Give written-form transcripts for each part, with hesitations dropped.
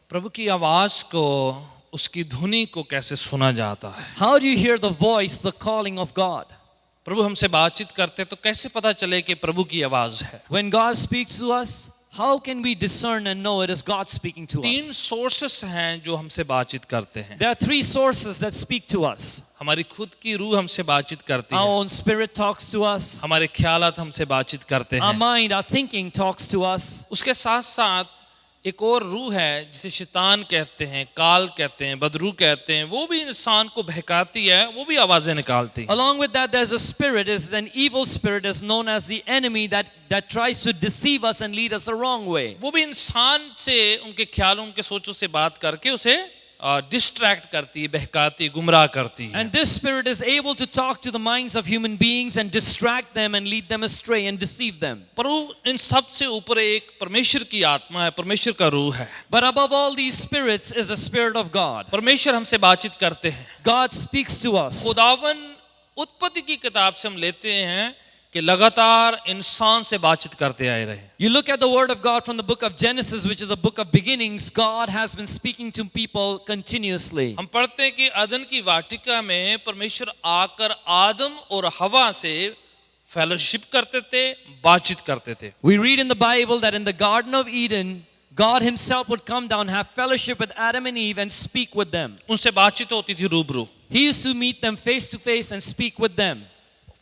प्रभु की आवाज को, उसकी धुनी को कैसे सुना जाता है? How do you hear the voice, the calling of God? प्रभु हमसे बातचीत करते तो कैसे पता चले कि प्रभु की आवाज है? When God speaks to us, how can we discern and know it is God speaking to तीन us? सोर्सेस हैं जो हमसे बातचीत करते हैं. There are three sources that speak to us. हमारी खुद की रूह हमसे बातचीत करती Our है, own spirit talks to us. हमारे ख्यालात हमसे बातचीत करते Our हैं. mind, our thinking talks to us. उसके साथ साथ एक और रूह है जिसे शैतान कहते हैं, काल कहते हैं, बदरू कहते हैं. वो भी इंसान को बहकाती है, वो भी आवाजें निकालती है. Along with that, there's a spirit, is an evil spirit, is known as the enemy that tries to deceive us and lead us a wrong way. वो भी इंसान से उनके ख्यालों, उनके सोचों से बात करके उसे डिस्ट्रैक्ट करती है, बहकाती है, गुमराह करती है. And this spirit is able to talk to the minds of human beings and distract them and lead them astray and deceive them. पर वो इन सब से ऊपर एक परमेश्वर की आत्मा है, परमेश्वर का रूह है. But above all these spirits is the Spirit of God. परमेश्वर हमसे बातचीत करते हैं. God speaks to us. खुदावन उत्पत्ति की किताब से हम लेते हैं कि लगातार इंसान से बातचीत करते आए रहे. You look at the word of God from the book of Genesis, which is a book of beginnings. God has been speaking to people continuously. हम पढ़ते हैं कि अदन की वाटिका में परमेश्वर आकर आदम और हवा से फेलोशिप करते थे, बातचीत करते थे. We read in the Bible that in the Garden of Eden, God himself would come down, have fellowship with Adam and Eve and speak with them. उनसे बातचीत होती थी रूबरू. He used to meet them face to face and speak with them.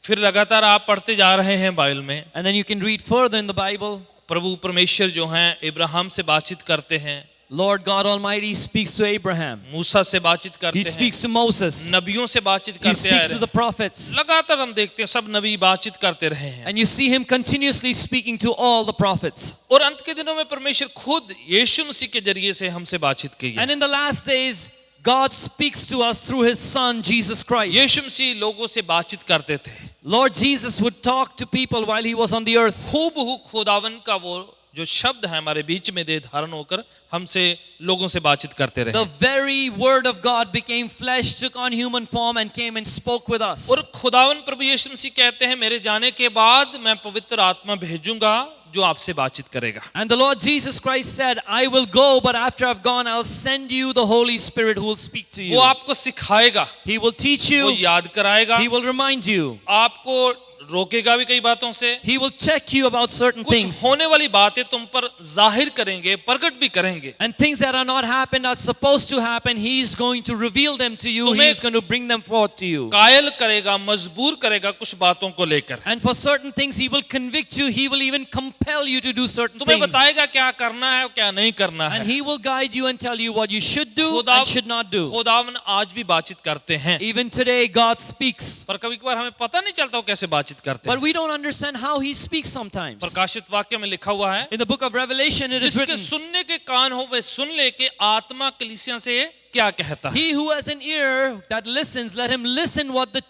फिर लगातार आप पढ़ते जा रहे हैं बाइबल में, And then you can read further in the Bible. प्रभु परमेश्वर जो हैं इब्राहिम से बातचीत करते हैं, Lord God Almighty speaks to Abraham. मूसा से बातचीत करते He हैं, speaks to Moses. नबियों से बातचीत He करते speaks to हैं. the prophets. लगातार हम देखते हैं सब नबी बातचीत करते रहे हैं. And you see him continuously speaking to all the prophets. और अंत के दिनों में परमेश्वर खुद यीशु मसीह के जरिए से हमसे बातचीत की है. And in the last days, God speaks to us through his son, Jesus Christ. यीशु मसीह लोगों से बातचीत करते थे. Lord Jesus would talk to people while he was on the earth. खूबहू खुदावन का वो जो शब्द है हमारे बीच में देह धारण होकर हमसे लोगों से बातचीत करते रहे. The very word of God became flesh, took on human form and came and spoke with us. और खुदावन प्रभु यीशु मसीह कहते हैं मेरे जाने के बाद मैं पवित्र आत्मा भेजूंगा जो आपसे बातचीत करेगा. And the Lord Jesus Christ said, I will go, but after I've gone, I'll send you the Holy Spirit who will speak to वो you. आपको सिखाएगा, He will teach वो you. याद कराएगा, He will remind you. आपको रोकेगा भी कई बातों से. He will check you about certain कुछ things. होने वाली बातें तुम पर जाहिर करेंगे, प्रकट भी करेंगे. And things that are not happened, are supposed to happen, He is going to reveal them to you. He तुम्हें is going to bring them forth to you. कायल करेगा, मजबूर करेगा कुछ बातों को लेकर. And for certain things, He will convict you. He will even compel you to do certain तुम्हें things. बताएगा क्या करना है और क्या नहीं करना And है. He will guide you and tell you what you should do खुदा- and should not do. खुदावन आज भी बातचीत करते हैं, Even today, God speaks. पर कभी कभार हमें पता नहीं चलता वो कैसे बातचीत करते But हैं. we don't understand how He speaks sometimes. प्रकाशित वाक्य में लिखा हुआ है In the book of Revelation, it is जिसके written, सुनने के कान हो वे सुन ले कि आत्मा कलीसिया से क्या कहता है. He who has an ear that listens, let him listen what the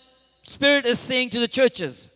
Spirit is saying to the churches.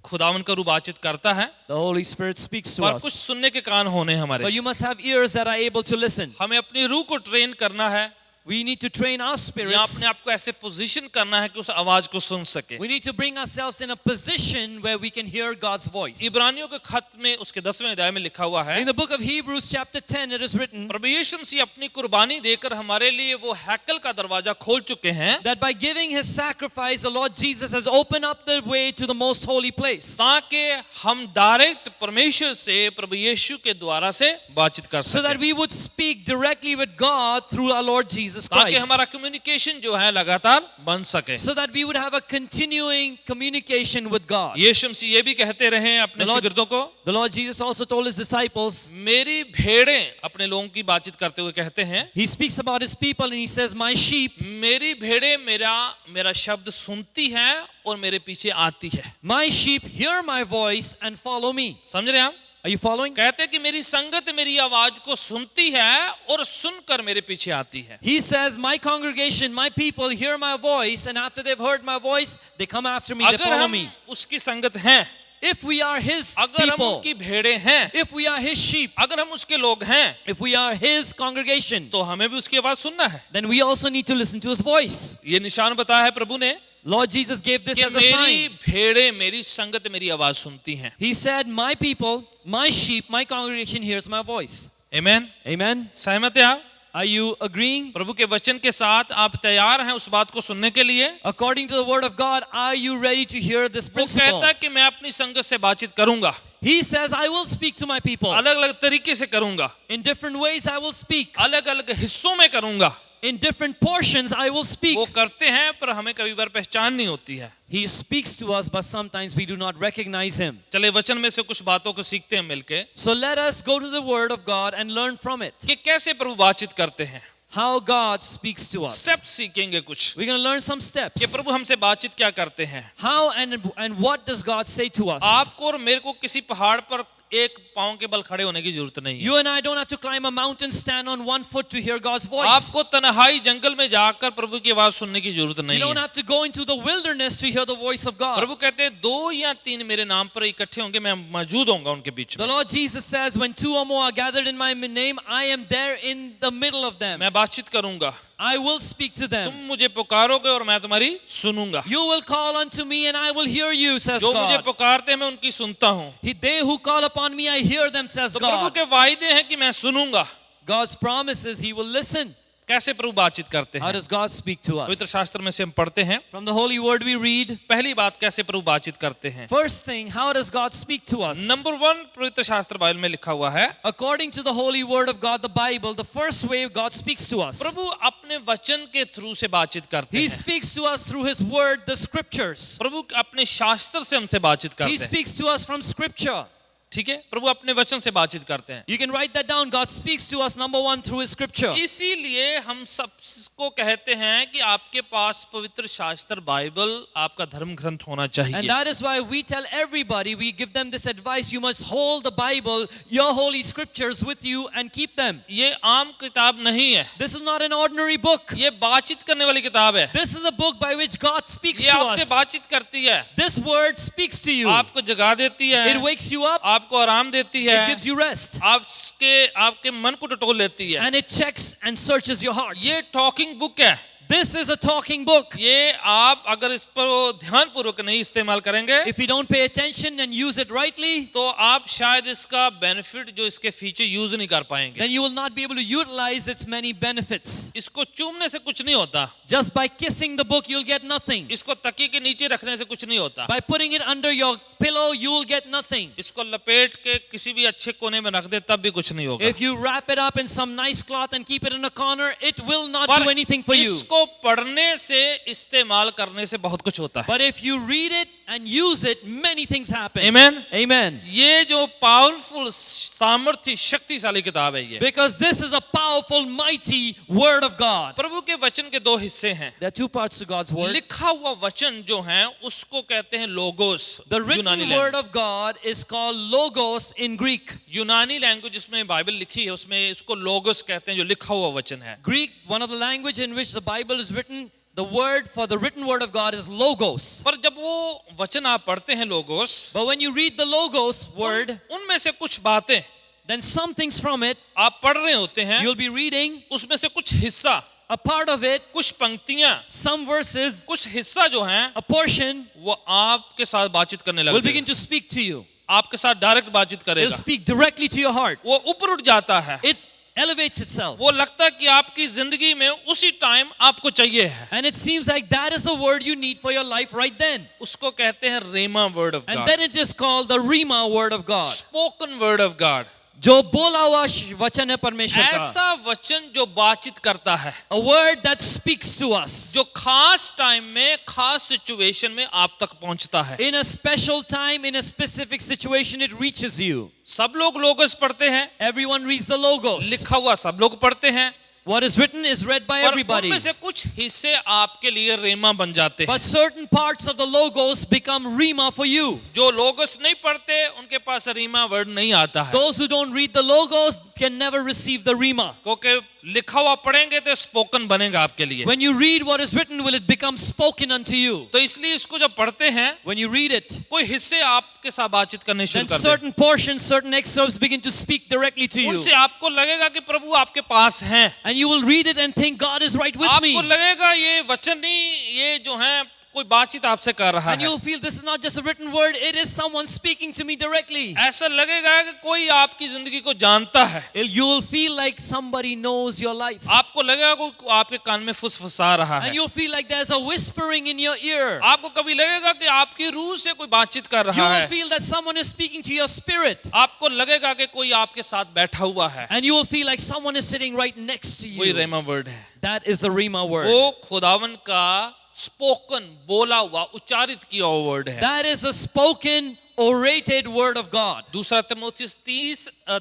खुदावन का रूह बातचीत करता है, The Holy Spirit speaks to पर कुछ us. सुनने के कान होने हमारे. But you must have ears that are able to listen. हमें अपनी रूह को ट्रेन करना है, We need to train our या spirits. अपने आप को ऐसे पोजीशन करना है कि उस आवाज को सुन सके. We need to bring ourselves in a position where we can hear God's voice. इब्रानियों के खत में उसके 10वें अध्याय में लिखा हुआ है, In the book of Hebrews chapter 10, it is written प्रभु यीशु मसीह अपनी कुर्बानी देकर हमारे लिए वो हैकल का दरवाजा खोल चुके हैं, that by giving His sacrifice, the Lord Jesus has opened up the way to the most holy place. ताकि हम डायरेक्ट परमेश्वर से प्रभु यीशु के द्वारा से बातचीत कर So that सकें, we would speak directly with God through our Lord Jesus ताकि Christ. हमारा कम्युनिकेशन जो है लगातार बन सके. So that we would have a continuing communication with God. यीशु मसीह ये भी कहते रहे अपने The Lord- शिगिर्दों को, The Lord Jesus also told His disciples, मेरी भेड़ें, अपने लोगों की बातचीत करते हुए कहते हैं, He speaks about His people and He says, My sheep, मेरी भेड़ें मेरा शब्द सुनती हैं और मेरे पीछे आती है. my sheep hear my voice and follow me. समझ रहे हैं आप? Are you following? कहते हैं कि मेरी संगत मेरी आवाज को सुनती है और सुनकर मेरे पीछे आती है. He says, My congregation, my people hear my voice, and after they've heard my voice, they come after me, they अगर follow हम me. उसकी संगत हैं, If we are His अगर हम people, उनकी भेड़ें हैं, if we are His sheep, अगर हम उसके लोग हैं, if we are His congregation, तो हमें भी उसकी आवाज सुनना है. then we also need to listen to His voice. ये निशान बताया है प्रभु ने Lord Jesus gave this कि as a मेरी sign. भेड़ें मेरी संगत मेरी आवाज सुनती हैं. He said, My people, my sheep, my congregation hears my voice. Amen. Amen. सहमत है आप? Are you agreeing? प्रभु के वचन के साथ आप तैयार हैं उस बात को सुनने के लिए? According to the word of God, are you ready to hear this वो principle? कहता है कि मैं अपनी संगत से बातचीत करूंगा, He says, I will speak to my people. अलग अलग तरीके से करूंगा, In different ways I will speak. अलग अलग हिस्सों में करूंगा. In different portions I will speak. वो करते हैं पर हमें कभी बार पहचान नहीं होती है. He speaks to us, but sometimes we do not recognize him. चले वचन में से कुछ बातों को सीखते हैं मिलके So let us go to the word of God and learn from it. कि कैसे प्रभु बातचीत करते हैं. How God speaks to us. Step सीखेंगे कुछ We're going to learn some steps. कि प्रभु हमसे बातचीत क्या करते हैं. How and what does God say to us? आपको और मेरे को किसी पहाड़ पर एक पांव के बल खड़े होने की जरूरत नहीं है. You and I don't have to climb a mountain, stand on one foot to hear God's voice. आपको तन्हाई जंगल में जाकर प्रभु की आवाज सुनने की जरूरत You नहीं don't है. have to go into the wilderness to hear the voice of God. प्रभु कहते हैं 2 या 3 मेरे नाम पर इकट्ठे होंगे, मैं मौजूद होऊंगा उनके बीच The में. Lord Jesus says, when 2 or more are gathered in my name, I am there in the middle of them. मैं बातचीत करूंगा, I will speak to तुम them. मुझे पुकारोगे और मैं तुम्हारी सुनूंगा. You will call unto me and I will hear you, says जो मुझे God. पुकारते हैं मैं उनकी सुनता हूँ. They who call upon me, I hear them, says तो प्रभु God. के वायदे हैं कि मैं सुनूंगा. God's promises, He will listen. कैसे प्रभु बातचीत करते How हैं? does God speak to पवित्र us? शास्त्र में से हम पढ़ते हैं. From the Holy Word we read, पहली बात कैसे प्रभु बातचीत करते हैं. first thing, how does God speak to us? Number 1 पवित्र शास्त्र बाइबल में लिखा हुआ है, According to the Holy Word of God, the Bible, the first way God speaks to us. प्रभु अपने वचन के थ्रू से बातचीत करते He हैं. speaks to us through His Word, the Scriptures. प्रभु अपने शास्त्र से हमसे बातचीत He करते हैं. speaks to us from Scripture. ठीक है, प्रभु अपने वचन से बातचीत करते हैं. You can write that down. God speaks to us, number 1, through His Scripture. इसीलिए हम सबको कहते हैं कि आपके पास पवित्र शास्त्र बाइबल आपका धर्म ग्रंथ होना And चाहिए. that is why we tell everybody, we give them this advice, you must hold the Bible, your holy scriptures with you and keep them. ये आम किताब नहीं है, This is not an ordinary book. ये बातचीत करने वाली किताब है. This is a book by which God speaks ये to आपसे us. बातचीत करती है, This word speaks to you. आपको जगा देती है, It wakes you up. आपको आराम देती It है, gives you rest. आपके मन को टटोल लेती है. And it checks and searches your heart. ये टॉकिंग बुक है. This is a talking book. ये आप अगर इस पर ध्यान पूर्वक नहीं इस्तेमाल करेंगे If you don't pay attention and use it rightly, तो आप शायद इसका बेनिफिट जो इसके फीचर यूज नहीं कर पाएंगे. then you will not be able to utilize its many benefits. इसको चूमने से कुछ नहीं होता, Just by kissing the book, you'll get nothing. इसको तकिए के नीचे रखने से कुछ नहीं होता, By putting it under your pillow, you will get nothing. इसको लपेट के किसी भी अच्छे कोने में रख दे तब भी कुछ नहीं होगा. If you wrap it up in some nice cloth and keep it in a corner, it will not पर do anything for you. इसको पढ़ने से इस्तेमाल करने से बहुत कुछ होता है. But if you read it and use it, many things happen. Amen. Amen. ये जो पावरफुल सामर्थ्य शक्तिशाली किताब है ये. Because this is a powerful, mighty word of God. प्रभु के वचन के 2 हिस्से हैं. There are 2 parts to God's word. लिखा हुआ वचन जो है उसको कहते हैं लोगोस. The written यूनानी word language. of God is called logos in Greek. यूनानी लैंग्वेज जिसमें बाइबल लिखी है उसमें इसको लोगोस कहते हैं, जो लिखा हुआ वचन है. Greek, one of the language in which the Bible is written, the word for the written word of God is logos. पर जब वो वचन आप पढ़ते हैं logos, But when you read the logos word, उनमें से कुछ बातें then some things from it, आप पढ़ रहे होते हैं, you'll be reading उसमें से कुछ हिस्सा, a part of it, कुछ पंक्तियां, some verses, कुछ हिस्सा जो हैं a portion वो आपके साथ बातचीत करने will लगते begin हैं. to speak to you. आपके साथ डायरेक्ट बातचीत It'll करेगा. speak directly to your heart. वो ऊपर उठ जाता है. It elevates itself. वो लगता है कि आपकी जिंदगी में उसी टाइम आपको चाहिए है. And it seems like that is the word you need for your life right then. उसको कहते हैं Rhema word of And God, then it is called the Rhema word of God. Spoken word of God. जो बोला हुआ वचन है परमेश्वर का. ऐसा वचन जो बातचीत करता है, A word that speaks to us. जो खास टाइम में खास सिचुएशन में आप तक पहुंचता है. In a special time, in a specific situation, it reaches you. सब लोग लोगोस पढ़ते हैं, Everyone reads the logos. लिखा हुआ सब लोग पढ़ते हैं, What is written is read by और everybody. उनमें से कुछ हिस्से आपके लिए रेमा बन जाते हैं. But certain parts of the logos become Rhema for you. जो लोगोस नहीं पढ़ते उनके पास रीमा वर्ड नहीं आता है, Those who don't read the logos can never receive the Rhema. क्योंकि लिखा हुआ पढ़ेंगे तो स्पोकन बनेगा आपके लिए. When you read what is written, will it become spoken unto you? तो इसलिए इसको जब पढ़ते हैं, When you read it, कोई हिस्से आपके साथ बातचीत करने शुरू then कर दें. certain portions, certain excerpts begin to speak directly to you. उनसे आपको लगेगा कि प्रभु आपके पास हैं. And you will read it and think, God is right with आपको me. लगेगा ये वचन नहीं, ये जो है कोई बातचीत आपसे कर रहा And है, you'll feel this is not just a written word, it is someone speaking to me directly. ऐसा लगेगा कि कोई आपकी जिंदगी को जानता है, You'll feel like somebody knows your life. आपको लगेगा कोई आपके कान में फुसफुसा रहा And है, you'll feel like there's a whispering in your ear. आपको कभी लगेगा कि आपकी रूह से कोई बातचीत कर You रहा will है, feel that someone is speaking to your spirit. आपको लगेगा कि कोई आपके साथ बैठा हुआ है, And you will feel like someone is sitting right next to वही you. रेमा वर्ड है, That is the Rhema word. वो खुदावन का स्पोकन बोला हुआ उच्चारित किया हुआ वर्ड है। That is a spoken, orated word of God. दूसरा तिमोथेयुस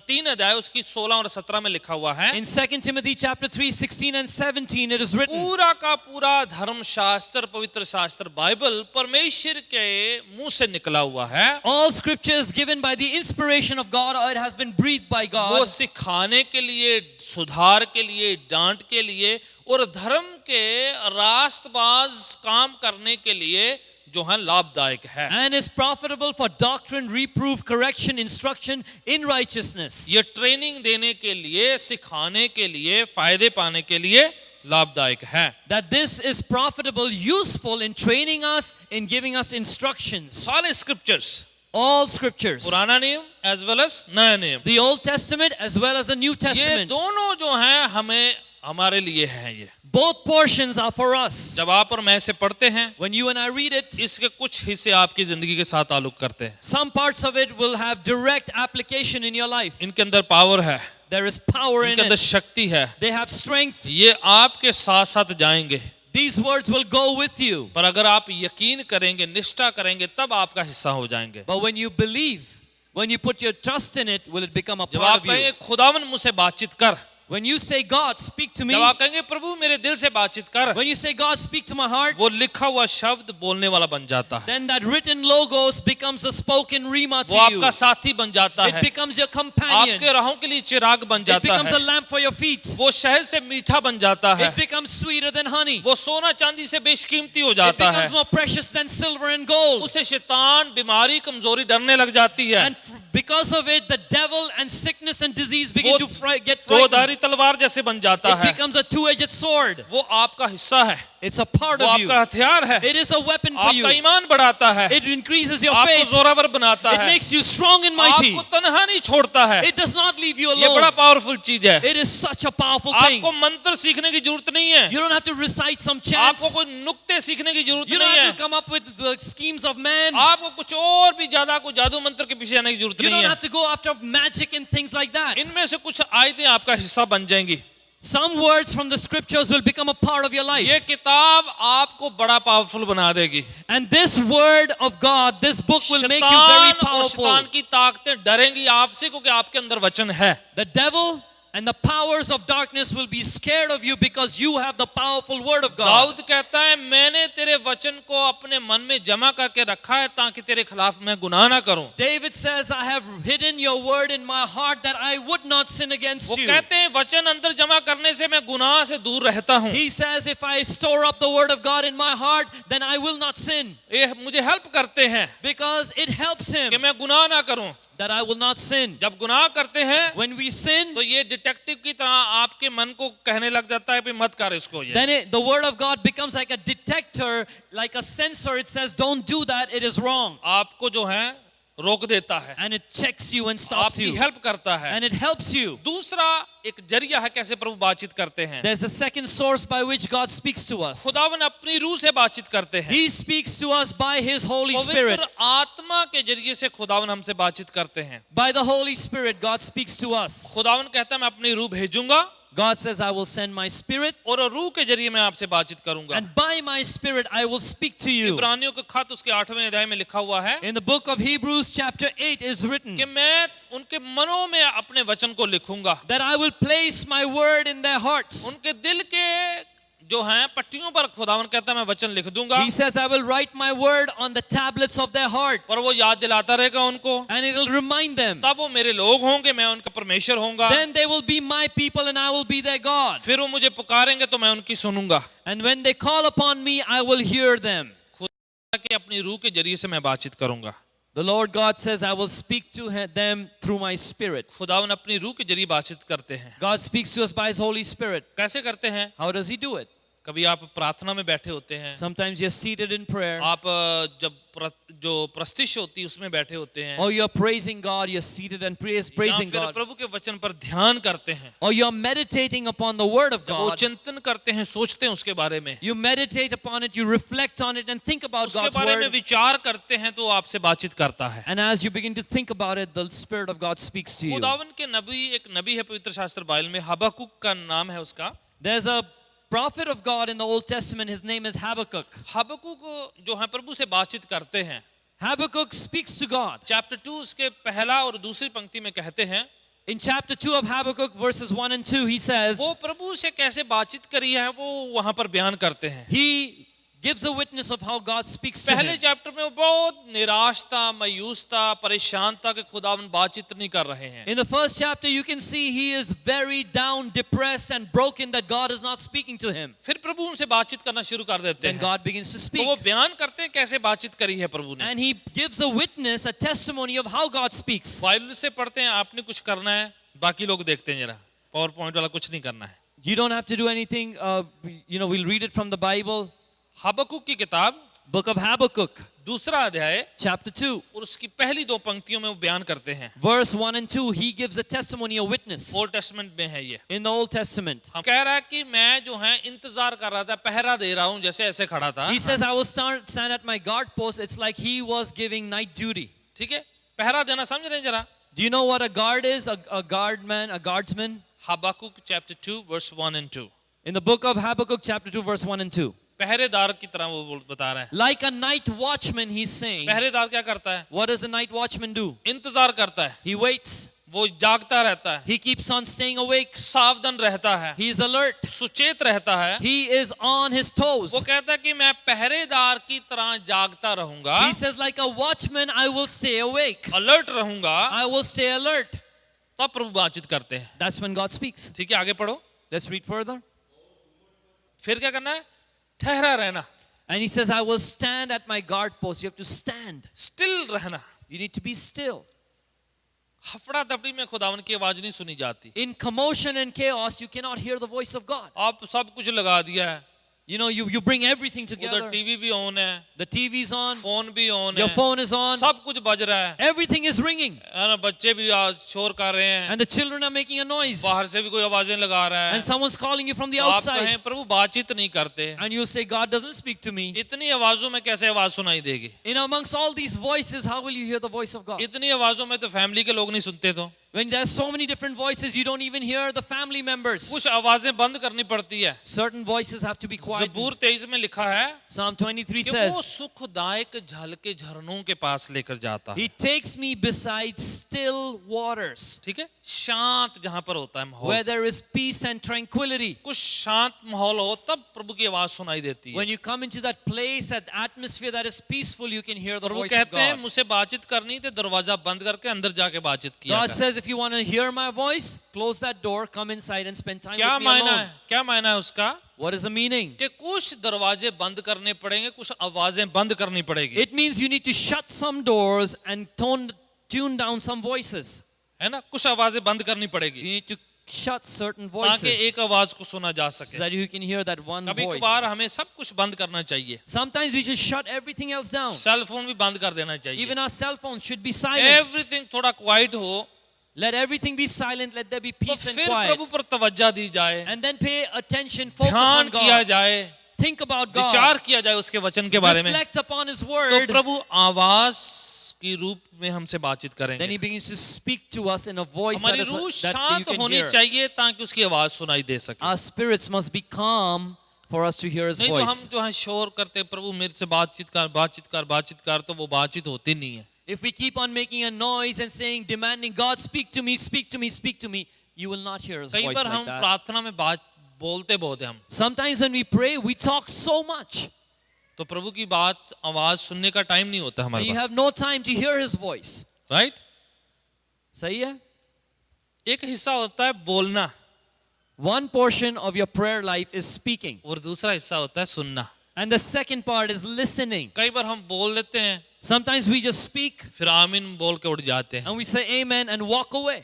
3 अध्याय उसकी 16 और 17 में लिखा हुआ है, In 2 Timothy chapter 3, 16 and 17, it is written, पूरा का पूरा धर्म शास्त्र, पवित्र शास्त्र, बाइबल परमेश्वर के मुंह से निकला हुआ है। all scripture is given by the inspiration of God, or it has been breathed by वो God. सिखाने के लिए, सुधार के लिए, डांट के लिए और धर्म के रास्तबाज काम करने के लिए जो है लाभदायक है। And is profitable for doctrine, reproof, correction, instruction in righteousness. ये ट्रेनिंग देने के लिए, सिखाने के लिए, फायदे पाने के लिए लाभदायक है। That this is profitable, useful in training us, in giving us instructions. सारे स्क्रिप्चर्स, All scriptures, पुराना नियम एज वेल एज नया नियम, the Old Testament as well as the New ये Testament, दोनों जो हैं हमें, हमारे लिए हैं। ये both portions are for us. जब आप और मैं इसे पढ़ते हैं, When you and I read it, इसके कुछ हिस्से आपकी जिंदगी के साथ ताल्लुक करते हैं। some parts of it will have direct application in your life. इनके अंदर पावर है, There is power in इनके अंदर it. शक्ति है, They have strength. ये आपके साथ साथ जाएंगे। These words will go with you. पर अगर आप यकीन करेंगे, निष्ठा करेंगे, तब आपका हिस्सा हो जाएंगे। But when you believe, when you put your trust in it, will it become a जब part आप of you? कहेंगे खुदावन मुझसे बातचीत कर, When you say, God, speak to me. जब आप कहेंगे प्रभु मेरे दिल से बातचीत कर, When you say, God, speak to my heart, वो लिखा हुआ शब्द बोलने वाला बन जाता है, then that written logos becomes a spoken rhema to वो you. आपका साथी बन जाता It है, becomes your companion. आपके राहों के लिए चिराग बन It जाता becomes a है, lamp for your feet. वो शहद से मीठा बन जाता है, It becomes sweeter than honey. वो सोना चांदी से बेशकीमती हो It जाता है, becomes more precious than silver and gold. उसे शैतान, बीमारी, कमजोरी डरने लग जाती है, And because of it, the devil and sickness and disease begin वो to get दो frightened. धारी तलवार जैसे बन जाता It है, becomes a two-edged sword. वो आपका हिस्सा है, It's a part वो of you. आपका हथियार है, It is a weapon for you. आपका ईमान बढ़ाता है, It increases your आपको faith. जोरावर बनाता It है, makes you strong and mighty. आपको तन्हा नहीं छोड़ता है। It does not leave you ये बड़ा alone. पावरफुल चीज है। It is such a powerful thing. आपको मंत्र सीखने की जरूरत नहीं है, You don't have to recite some chants. आपको कोई नुक्ते सीखने की जरूरत You don't नहीं have है, to come up with the schemes of man. आपको कुछ और भी ज्यादा कोई जादू मंत्र के पीछे आने की जरूरत You नहीं don't है। have to go after magic and things like that. इनमें से कुछ आयतें आपका हिस्सा बन जाएंगी। Some words from the scriptures will become a part of your life. ये किताब आपको बड़ा पावरफुल बना देगी। And this word of God, this book will make you very शैतान और powerful. शैतान की ताकतें डरेंगी आपसे, क्योंकि आपके अंदर वचन है। The devil and the powers of darkness will be scared of you because you have the powerful word of God. Dawood कहता है मैंने तेरे वचन को अपने मन में जमा करके रखा है ताकि तेरे खिलाफ मैं गुनाह ना करूं। David says, I have hidden your word in my heart that I would not sin against वो you. कहते हैं वचन अंदर जमा करने से मैं गुनाह से दूर रहता हूं। He says, if I store up the word of God in my heart, then I will not sin. ये मुझे हेल्प करते हैं Because it helps him कि मैं गुनाह ना करूं। that I will not sin. जब गुनाह करते हैं When we sin, तो ये डिटेक्टिव की तरह आपके मन को कहने लग जाता है कि मत कर इसको ये। then the word of God becomes like a detector, like a sensor. It says, don't do that, it is wrong. आपको जो है रोक देता है, And it checks you and stops आपकी you. हेल्प करता है। And it helps you. दूसरा एक जरिया है कैसे प्रभु बातचीत करते हैं। There's a second source by which God speaks to us. खुदावन अपनी रूह से बातचीत करते हैं। He speaks to us by His Holy Spirit. पवित्र आत्मा के जरिए से खुदावन हमसे बातचीत करते हैं। By the Holy Spirit, God speaks to us. खुदावन कहता है मैं अपनी रूह भेजूंगा God says, I will send my Spirit, और रूह के जरिए मैं आपसे बातचीत करूंगा। and by my Spirit I will speak to you. इब्रानियों का खत उसके 8वें अध्याय में लिखा हुआ है In the book of Hebrews chapter 8 is written कि मैं उनके मनों में अपने वचन को लिखूंगा, that I will place my word in their hearts. उनके दिल के जो हैं पट्टियों पर खुदावन कहता है मैं वचन लिख दूंगा, He says, I will write my word on the tablets of their heart, पर वो याद दिलाता रहेगा उनको, and it will remind them. तब वो मेरे लोग होंगे, मैं उनका परमेश्वर होऊंगा, Then they will be my people and I will be their God. फिर वो मुझे पुकारेंगे तो मैं उनकी सुनूंगा। And when they call upon me, I will hear them. खुदा के अपनी रूह के जरिए से मैं बातचीत करूंगा। The Lord God says, I will speak to them through my Spirit. खुदावन अपनी रूह के जरिए बातचीत करते हैं। God speaks to us by His Holy Spirit. कैसे करते हैं? How does He do it? कभी आप प्रार्थना में बैठे होते हैं, Sometimes you're seated in prayer. आप जब जो प्रस्तिश होती है उसमें बैठे होते हैं, Or you're praising God, you're seated and या praising फिर God. प्रभु के वचन पर ध्यान करते हैं, Or you're meditating upon the word of जब वो God. चिंतन करते हैं, सोचते हैं उसके बारे में, You meditate upon it, you reflect on it and think about उसके God's बारे में word. विचार करते हैं तो वो आपसे बातचीत करता है। And as you begin to think about it, the Spirit of God speaks to you. खुदावन के नबी, एक नबी है पवित्र शास्त्र बाइबल में, हबक्कुक का नाम है उसका। There's a prophet of God in the Old Testament, his name is Habakkuk. हबक्कुक जो है प्रभु से बातचीत करते हैं। Habakkuk speaks to God. Chapter 2 उसके पहला और दूसरी पंक्ति में कहते हैं, In chapter 2 of Habakkuk, verses 1 and 2, he says, वो प्रभु से कैसे बातचीत करी है वो वहां पर बयान करते हैं। he gives a witness of how God speaks to पहले him. चैप्टर में वो बहुत निराश था, मायूस था, परेशान था कि खुदावन बातचीत नहीं कर रहे हैं। In the first chapter, you can see he is very down, depressed, and broken that God is not speaking to him. फिर प्रभु उनसे बातचीत करना शुरू कर देते Then हैं। God begins to तो speak. वो बयान करते हैं कैसे बातचीत करी है प्रभु ने। And he gives a witness, a testimony of how God speaks. Bible से पढ़ते हैं, आपने कुछ करना है, बाकी लोग देखते हैं, जरा पावर पॉइंट वाला कुछ नहीं करना है। You don't have to do anything. We'll read it from the Bible. हबक्कुक की किताब, Book of Habakkuk, दूसरा अध्याय chapter 2, और उसकी पहली दो पंक्तियों में वो बयान करते हैं। verse 1 and 2, he gives a testimony, a witness old testament में है ये। in the Old Testament. हम कह रहा है कि मैं जो है इंतजार कर रहा था, पहरा दे रहा हूं, जैसे ऐसे खड़ा था। He says, I will stand at my guard post. It's like he was giving night duty. ठीक है, पहरा देना समझ रहे हैं जरा। Do you know what a guard is? A guardman, a guardsman? Habakkuk chapter 2 verse 1 and 2, In the book of Habakkuk, chapter 2, verse 1 and 2. पहरेदार की तरह वो बता रहा है। Like a night watchman, he's saying. पहरेदार क्या करता है? What does a night watchman do? इंतजार करता है, He waits. वो जागता रहता है, He keeps on staying awake. सावधान रहता है, He is alert. सुचेत रहता है। He is on his toes. वो कहता है कि मैं पहरेदार की तरह जागता रहूंगा, He says, like a watchman, I will stay awake. Alert रहूंगा। I will stay alert. तब प्रभु बातचीत करते हैं। That's when God speaks. ठीक है, आगे पढ़ो। Let's read further. फिर क्या करना है? ठहरा रहना, And he says, I will stand at my guard post. You have to stand. Still रहना। You need to be still. हफड़ा दफड़ी में खुदावन की आवाज नहीं सुनी जाती। In commotion and chaos, you cannot hear the voice of God. आप सब कुछ लगा दिया है, You bring everything उधर together. टीवी भी ऑन है, The TV's on. फोन भी ऑन Your है, phone is on. सब कुछ बज रहा है, Everything is ringing. है ना, बच्चे भी आज शोर कर रहे हैं, And the children are making a noise. बाहर से भी कोई आवाजें लगा रहा है। And someone's calling you from the तो आप outside. कहें प्रभु बातचीत नहीं करते, And you say, God doesn't speak to me. इतनी आवाजों में कैसे आवाज सुनाई देगी? In amongst all these voices, how will you hear the voice of God? इतनी आवाजों में तो फैमिली के लोग नहीं सुनते। तो When there's so many different voices, you don't even hear the family members. कुछ आवाजें बंद करनी पड़ती है। Certain voices have to be quiet. ज़बूर 23 में लिखा है Psalm 23 कि वो says, सुखदायक झल के झरनों के पास लेकर जाता है। He takes me beside still waters, ठीक है, शांत जहां पर होता है where माहौल, there is peace and tranquility. कुछ शांत माहौल हो तब प्रभु की आवाज सुनाई देती है। When you come into that place, that atmosphere that is peaceful, you can hear the और वो voice of कहते हैं God. मुझसे बातचीत करनी तो दरवाजा बंद करके अंदर जाके बातचीत किया God कर। says, if you want to hear my voice, close that door, come inside and spend time क्या with me मायना alone. है? क्या मायना है उसका? What is the meaning? कि कुछ दरवाजे बंद करने पड़ेंगे, कुछ आवाजें बंद करनी पड़ेगी, It means you need to shut some doors and tune down some voices. है ना, कुछ आवाजें बंद करनी You पड़ेगी need to shut certain ताकि voices एक आवाज को सुना जा so सके। that you can hear that one कभी voice. कभार हमें सब कुछ बंद करना चाहिए, Sometimes we just shut everything else down. Cell phone भी बंद कर देना चाहिए, Even our cell phones should be silenced. Everything थोड़ा क्वाइट हो, Let everything be silent. Let there be तो peace and फिर quiet. प्रभु पर तवज्जो दी जाए, And then pay attention, focus ध्यान on किया God. जाए, Think about God. विचार किया जाए उसके वचन के बारे में, Reflect upon His तो word. प्रभु आवाज की रूप में हमसे बातचीत Then करेंगे। He begins to speak to us in a voice that, हमारी is, रूह that you शांत can होनी hear. चाहिए ताकि उसकी आवाज सुनाई दे सके। Our spirits must be calm for us to hear His नहीं तो हम voice. जो है शोर करते प्रभु मेरे से बातचीत कर तो वो बातचीत होती नहीं है। If we keep on making a noise and saying, demanding, God, speak to me, speak to me, speak to me, you will not hear His कई voice बार like हम that. प्रार्थना में बात बोलते बहुत है हम, Sometimes when we pray, we talk so much. तो प्रभु की बात आवाज सुनने का टाइम नहीं होता And हमारे you pass, have no time to hear His voice. Right? सही है? एक हिस्सा होता है बोलना One portion of your prayer life is speaking. और दूसरा हिस्सा होता है सुनना। And the second part is listening. कई बार हम बोल लेते हैं, Sometimes we just speak फिर आमीन बोल के उठ जाते हैं। and we say amen and walk away.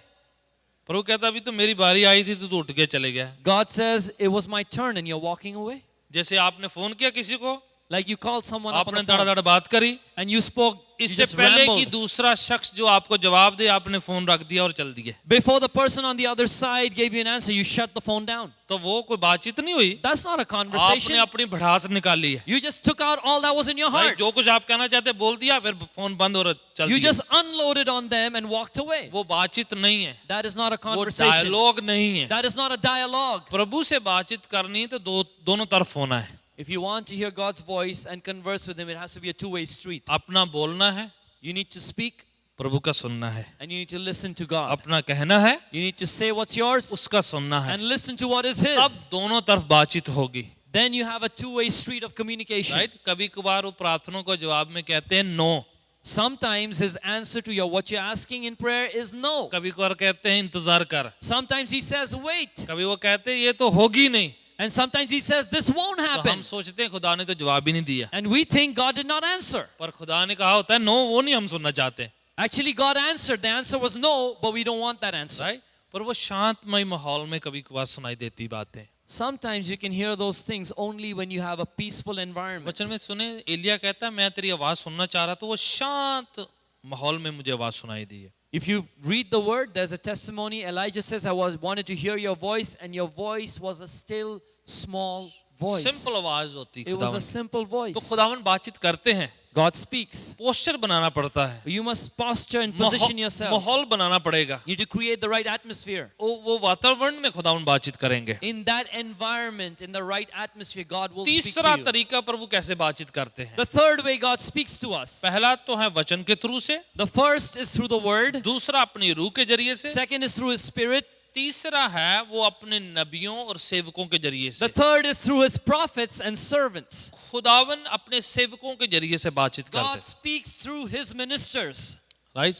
प्रभु कहता अभी तो मेरी बारी आई थी तो तू उठ के चले गया। God says, it was my turn and you're walking away. जैसे आपने फोन किया किसी को, Like you called someone up on आपने the phone धड़ाधड़ बात करी, and you spoke, you इससे just पहले कि rambled. दूसरा शख्स जो आपको जवाब दे आपने फोन रख दिया और चल दिए, Before the person on the other side gave you an answer, you shut the phone down. तो वो कोई बातचीत नहीं हुई, That's not a आपने conversation. अपनी भड़ास निकाली है। You just took out all that was in your भाई heart. जो कुछ आप कहना चाहते बोल दिया, फिर फोन बंद और चल You दिया। just unloaded on them and walked away. वो बातचीत नहीं है, That is not a वो conversation. डायलॉग नहीं है। That is not a dialogue. प्रभु से बातचीत करनी है तो दोनों तरफ होना है। If you want to hear God's voice and converse with Him, it has to be a two-way street. अपना बोलना है, You need to speak प्रभु का सुनना है। and you need to listen to God. अपना कहना है, You need to say what's yours उसका सुनना है। and listen to what is तब His. दोनों तरफ बातचीत होगी, Then you have a two-way street of communication. Right. कभी कभार वो प्रार्थना को जवाब में कहते हैं no, Sometimes His answer to what you're asking in prayer is no. कभी कभार कहते हैं इंतजार कर, Sometimes He says wait. कभी वो कहते हैं ये तो होगी नहीं। And sometimes He says this won't तो हम happen. सोचते हैं खुदा ने तो जवाब ही नहीं दिया, And we think God did not answer. पर खुदा ने कहा होता है नो, वो नहीं हम सुनना चाहते, Actually, God answered. The answer was no, but we don't want that answer. Right. पर वो शांतमय माहौल में कभी कभार सुनाई देती बातें। Sometimes you can hear those things only when you have a peaceful environment. वचन में सुने, एलिया कहता है मैं तेरी आवाज सुनना चाह रहा, तो वो शांत माहौल में मुझे आवाज सुनाई दी है। If you read the word, there's a testimony. Elijah says, wanted to hear your voice, and your voice was a still, small voice. Simple आवाज होती It was a खुदावन। simple तो voice. खुदावन बातचीत करते हैं, God speaks. पोस्चर बनाना पड़ता है, You must posture and position yourself. माहौल बनाना पड़ेगा। You need to create the right atmosphere. वो वातावरण में खुदावन बातचीत करेंगे। In that environment, in the right atmosphere, God will speak तीसरा to you. तरीका प्रभु कैसे बातचीत करते हैं, The third way God speaks to us. पहला तो है वचन के थ्रू से, The first is through the word. दूसरा अपनी रूह के जरिए से, Second is through His Spirit. तीसरा है वो अपने नबियों और सेवकों के जरिए The से। third is through His prophets and servants. खुदावन अपने सेवकों के जरिए से बातचीत God करते speaks through His ministers. हैं, राइट।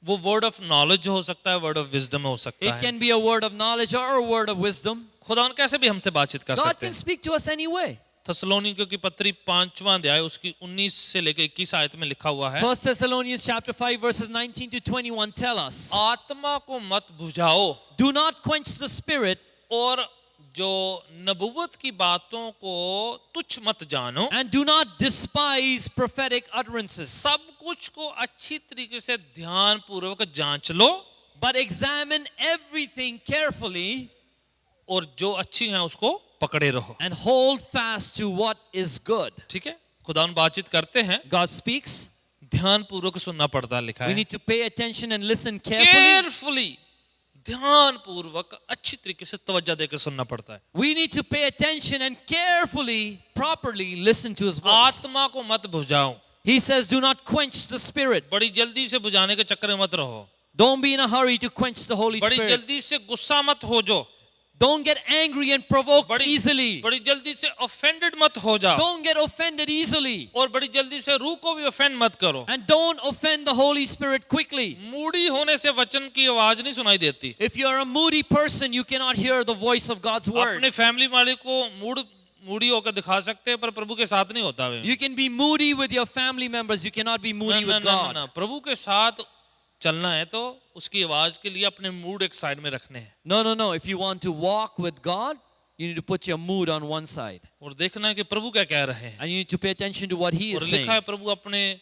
वो वर्ड ऑफ नॉलेज हो सकता है, वर्ड ऑफ विजडम हो सकता It है। can be a word of knowledge or a word of wisdom. खुदावन कैसे भी हमसे बातचीत कर God सकते can हैं। speak to us anyway. थस्सलुनीकियों की पत्री 5वां अध्याय उसकी 19 से लेकर 21 आयत में लिखा हुआ है, 1 Thessalonians chapter 5 verses 19 to 21 tell us, आत्मा को मत बुझाओ do not quench the spirit और जो नबुवत की बातों को तुच्छ मत जानो, and do not despise prophetic utterances, सब कुछ को अच्छी तरीके से ध्यान पूर्वक जांच लो but examine everything carefully और जो अच्छी हैं उसको पकड़े रहो। and hold fast to what is good. ठीक है, खुदावन बातचीत करते हैं, God speaks. ध्यान पूर्वक सुनना पड़ता है, लिखा We है need to pay attention and listen carefully. Carefully, ध्यान पूर्वक अच्छी तरीके से तवज्जो देकर सुनना पड़ता है। We need to pay attention and carefully, properly listen to His voice. आत्मा को मत बुझाओ, He says, do not quench the spirit. बड़ी जल्दी से बुझाने के चक्कर में मत रहो, Don't be in a hurry to quench the Holy बड़ी Spirit. जल्दी से गुस्सा मत हो जो, Don't get angry and provoked बड़ी easily. बड़ी जल्दी से ऑफेंडेड मत हो जाओ, Don't get offended easily. और बड़ी जल्दी से रूह को भी ऑफेंड मत करो। And don't offend the Holy Spirit quickly. Moody होने से वचन की आवाज नहीं सुनाई देती। If you're a moody person, you cannot hear the voice of God's word. अपने फैमिली वाले को मूडी होकर दिखा सकते हैं, पर प्रभु के साथ नहीं होता वे। You can be moody with your family members. You cannot be moody with God. ना, प्रभु के साथ चलना है तो उसकी आवाज के लिए अपने मूड एक साइड में रखने हैं, No. If you want to walk with God, you need to put your mood on one side. और देखना है कि प्रभु क्या कह रहे हैं। And you need to pay attention to what He और is लिखा saying. है प्रभु अपने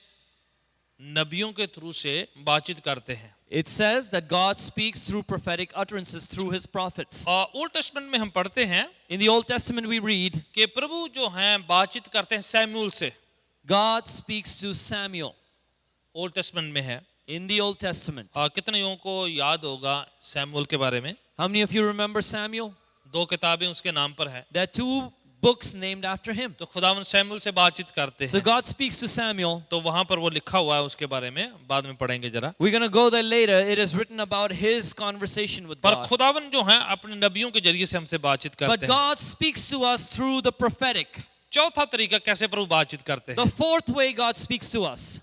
नबियों के थ्रू से बातचीत करते हैं। It says that God speaks through prophetic utterances through His prophets. Old testament में हम पढ़ते हैं In the Old Testament we read, कि प्रभु जो हैं बातचीत करते हैं सैमुएल से। God speaks to Samuel. Old testament में है। In the Old Testament. कितने लोगों को याद होगा सैमुएल के बारे में? How many of you remember Samuel? 2 किताबें उसके नाम पर है। There are 2 books named after him. तो खुदावन सैमुएल से बातचीत करते So हैं, God speaks to Samuel. तो वहां पर वो लिखा हुआ है उसके बारे में, बाद में पढ़ेंगे जरा। We're going to go there later. It is written about his conversation with पर God. खुदावन जो है अपने नबियों के जरिए से हमसे बातचीत But करते हैं। God speaks to us through the prophetic. चौथा तरीका कैसे प्रभु बातचीत करते The हैं? 4th way God speaks to us.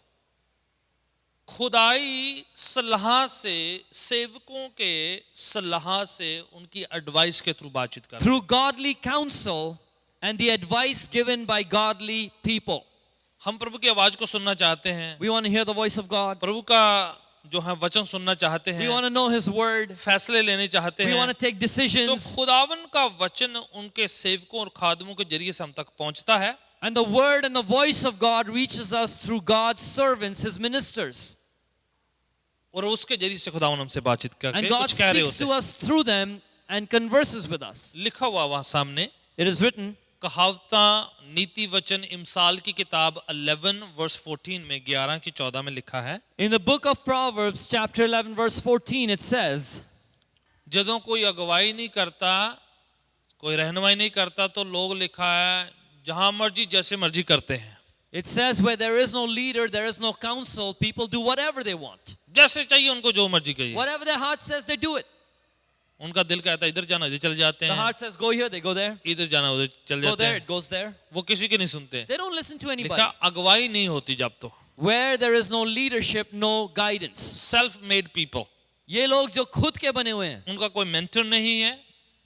खुदाई सलाह से, सेवकों के सलाह से, उनकी एडवाइस के थ्रू बातचीत करते हैं। Through godly counsel and the advice given by godly people. हम प्रभु की आवाज को सुनना चाहते हैं, We want to hear the voice of God. प्रभु का जो है वचन सुनना चाहते We हैं, want to know His word. फैसले लेने चाहते We want हैं, to take तो decisions. खुदावन का वचन उनके सेवकों और खादमों के जरिए से हम तक पहुंचता है। And the word and the voice of God reaches us through God's servants, His ministers. और उसके जरिए से खुदावन हमसे बातचीत करके And God कुछ कह रहे speaks होते to us through them and converses with us. हैं। लिखा हुआ वहां सामने It is written, कहावता नीति वचन इमसाल की किताब 11 वर्स 14 में 11 की 14 में लिखा है, in the book of Proverbs, chapter 11, verse 14, it says, जदों कोई अगुवाई नहीं करता, कोई रहनुमाई नहीं करता, तो लोग लिखा है जहां मर्जी जैसे मर्जी करते हैं। it says, where there is no leader, there is no counsel, people do whatever they want. जैसे चाहिए उनको जो मर्जी कहिए। Whatever their heart says, they do it. उनका दिल कहता है इधर जाना इधर चले जाते The हैं, heart says, go here, they go there. इधर जाना उधर चले Go जाते there, हैं। it goes there. वो किसी की नहीं सुनते। They don't listen to anybody. लिखा अगुवाई नहीं होती जब तो। Where there is no leadership, no guidance. Self made people, ये लोग जो खुद के बने हुए हैं, उनका कोई मेंटर नहीं है,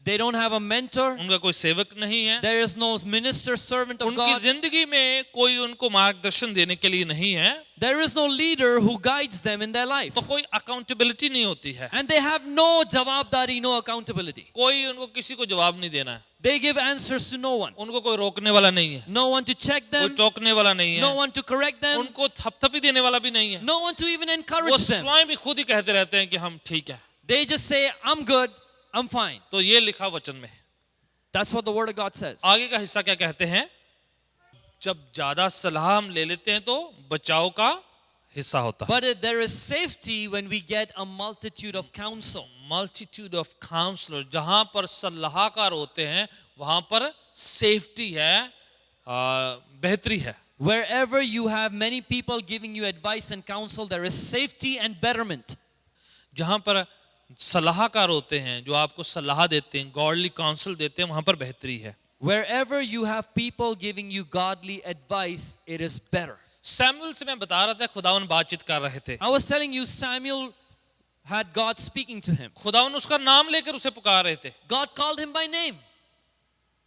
they don't have a mentor. उनका कोई सेवक नहीं है, There is no minister, servant of उनकी God. जिंदगी में कोई उनको मार्गदर्शन देने के लिए नहीं है, There is no leader who guides them in their life. तो कोई अकाउंटेबिलिटी नहीं होती है, And they have no jawabdari, no accountability. कोई उनको किसी को जवाब नहीं देना है, They give answers to no one. उनको कोई रोकने वाला नहीं है, No one to check कोई them, टोकने वाला नहीं no है, one to correct them, उनको थपथपी देने वाला भी नहीं है। no one to even वो encourage them. स्वयं भी खुद ही कहते रहते हैं कि हम ठीक है। They just say, I'm good, I'm fine. तो ये लिखा वचन में। That's what the word of God says. आगे का हिस्सा क्या कहते हैं, जब ज्यादा सलाह हम ले लेते हैं तो बचाव का हिस्सा होता है। But there is safety when we get a multitude of counsel. Multitude of counsellor, जहां पर सलाहकार होते हैं वहां पर सेफ्टी है, बेहतरी है। Wherever you have many people giving you advice and counsel, there is safety and betterment. जहां पर सलाहकार होते हैं जो आपको सलाह देते हैं, गॉडली काउंसल देते हैं, वहां पर बेहतरी है। Wherever you have people giving you godly advice, it is better. Samuel से मैं बता रहा था, खुदावन बातचीत कर रहे थे, I was telling you, Samuel had God speaking to him. खुदावन उसका नाम लेकर उसे पुकार रहे थे, God called him by name,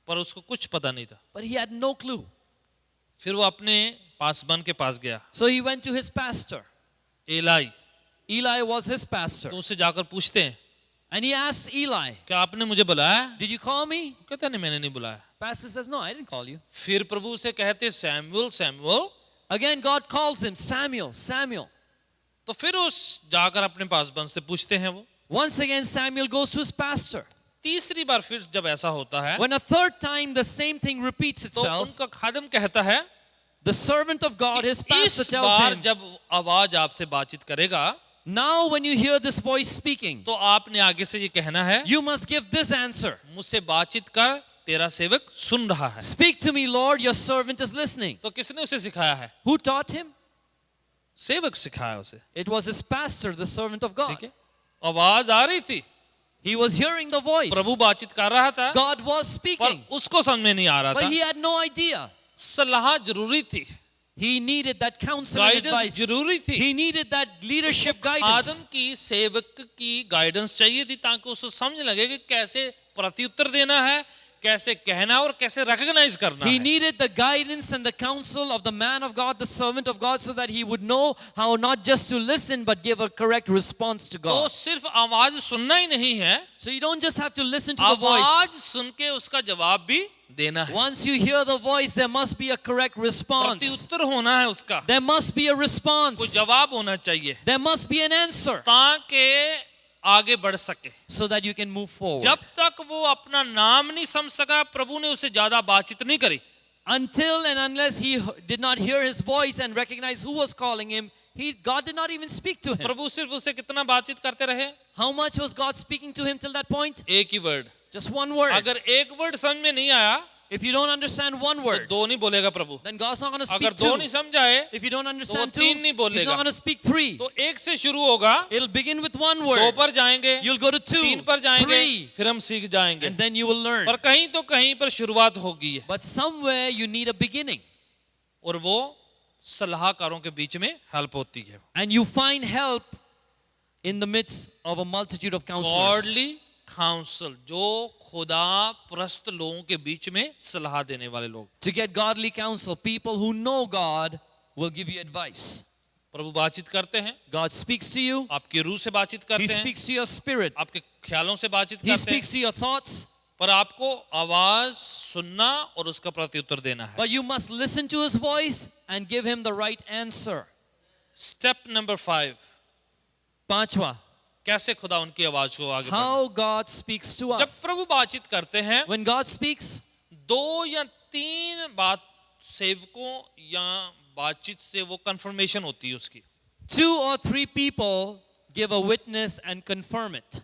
पर उसको कुछ पता नहीं था। but he had no clue. फिर वो अपने पासबान के पास गया, So he went to his pastor. Ally, Eli was his pastor. तो उससे जाकर पूछते हैं, And he asked Eli, क्या आपने मुझे बुलाया? did you call me? कहता नहीं, मैंने नहीं बुलाया। Pastor says, no, I didn't call you. फिर प्रभु से कहते, Samuel Samuel, Again, God calls him, Samuel, Samuel. तो फिर उस जाकर अपने पासबान से पूछते हैं वो। Once again, Samuel goes to his pastor. तीसरी बार फिर जब ऐसा होता है When a third time the same thing repeats तो itself, उनका खादम कहता है, the servant of God, his इस pastor, tells बार him, जब आवाज आपसे बातचीत करेगा now when you hear this voice speaking, तो आपने आगे से ये कहना है, you must give this answer. मुझसे बातचीत कर, तेरा सेवक सुन रहा है। Speak to me, Lord, your servant is listening. तो किसने उसे सिखाया है? Who taught him? सेवक सिखाया उसे, It was his pastor, the servant of God. ठीक है। आवाज आ रही थी, He was hearing the voice. प्रभु बातचीत कर रहा था, God was पर speaking, उसको समझ में नहीं आ रहा but था। he had no idea. सलाह जरूरी थी, He needed that counsel and guidance advice. जरूरी थी। He needed that leadership Adam guidance. की सेवक की गाइडेंस चाहिए थी ताकि उसको समझ लगे कि कैसे प्रत्युत्तर देना है, कैसे कहना और कैसे रिकॉग्नाइज करना He है। needed the guidance and the counsel of the man of God, the servant of God, so that he would know how not just to listen but give a correct response to तो God. सिर्फ आवाज सुनना ही नहीं है, So you don't just have to listen to the voice. आवाज सुन के उसका जवाब भी देना है। Once you hear the voice, there must be a correct response. प्रत्युत्तर होना है उसका, There must be a कोई response. जवाब होना चाहिए There must be an answer ताकि आगे बढ़ सके। so that you can move forward. जब तक वो अपना नाम नहीं समझ सका, प्रभु ने उससे ज्यादा बातचीत नहीं करी। Until and unless he did not hear his voice and recognize who was calling him, God did not even speak to him. प्रभु सिर्फ उससे कितना बातचीत करते रहे? How much was God speaking to him till that point? एक ही word. Just one word. अगर एक word समझ में नहीं आया If you don't understand one तो word, दो नहीं बोलेगा प्रभु। then God's not going to अगर speak दो two. नहीं समझाए If you don't understand two, तीन नहीं He's बोलेगा। not going to speak three. तो एक से शुरू होगा, It'll begin with one दो word. पर जाएंगे, You'll go to two, तीन पर जाएंगे, three, फिर हम सीख जाएंगे। and then you will learn. पर कहीं तो कहीं पर शुरुआत होगी है, But somewhere you need a beginning. और वो सलाहकारों के बीच में हेल्प होती है। And you find help in the midst of a multitude of counselors. Godly counsel, जो खुदा प्रस्त लोगों के बीच में सलाह देने वाले लोग। To get godly counsel, people who know God will give you advice. प्रभु बातचीत करते हैं, God speaks to you. आपकी रूह से बातचीत He करते हैं, speaks to your spirit. आपके ख्यालों से बातचीत He करते हैं, speaks to your thoughts. पर आपको आवाज सुनना और उसका प्रत्युत्तर देना है। But you must listen to his voice and give him the right answer. Step number 5, Panchwa, कैसे खुदा उनकी आवाज को आगे बढ़ाना। how God speaks to जब us. प्रभु बातचीत करते हैं, When God speaks, 2 या 3 बात सेवकों या बातचीत से वो कंफर्मेशन होती है उसकी। 2 or 3 people give a witness and confirm it.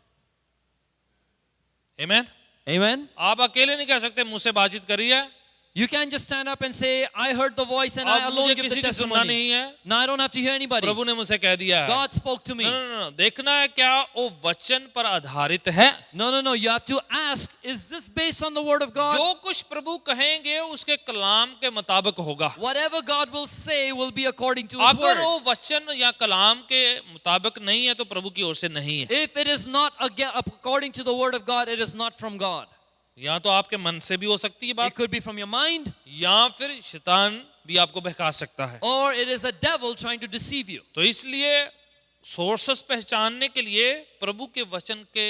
Amen. Amen? आप अकेले नहीं कह सकते मुझसे बातचीत करी है, You can't just stand up and say, I heard the voice and I अब alone मुझे give the किसी की सुनना testimony. नहीं है, No, I don't have to hear anybody. प्रभु ने मुझसे कह दिया है। God spoke to me. No, देखना है क्या वो वचन पर आधारित है। No. You have to ask, is this based on the word of God? जो कुछ प्रभु कहेंगे उसके कलाम के मुताबिक होगा। Whatever God will say will be according to his अगर word. वो वचन या कलाम के मुताबिक नहीं है तो प्रभु की ओर से नहीं है। If it is not according to the word of God, it is not from God. या तो आपके मन से भी हो सकती है It बात, could be from your mind, या फिर शैतान भी आपको बहका सकता है। or it is a devil trying to deceive you. तो इसलिए सोर्सेस पहचानने के लिए प्रभु के वचन के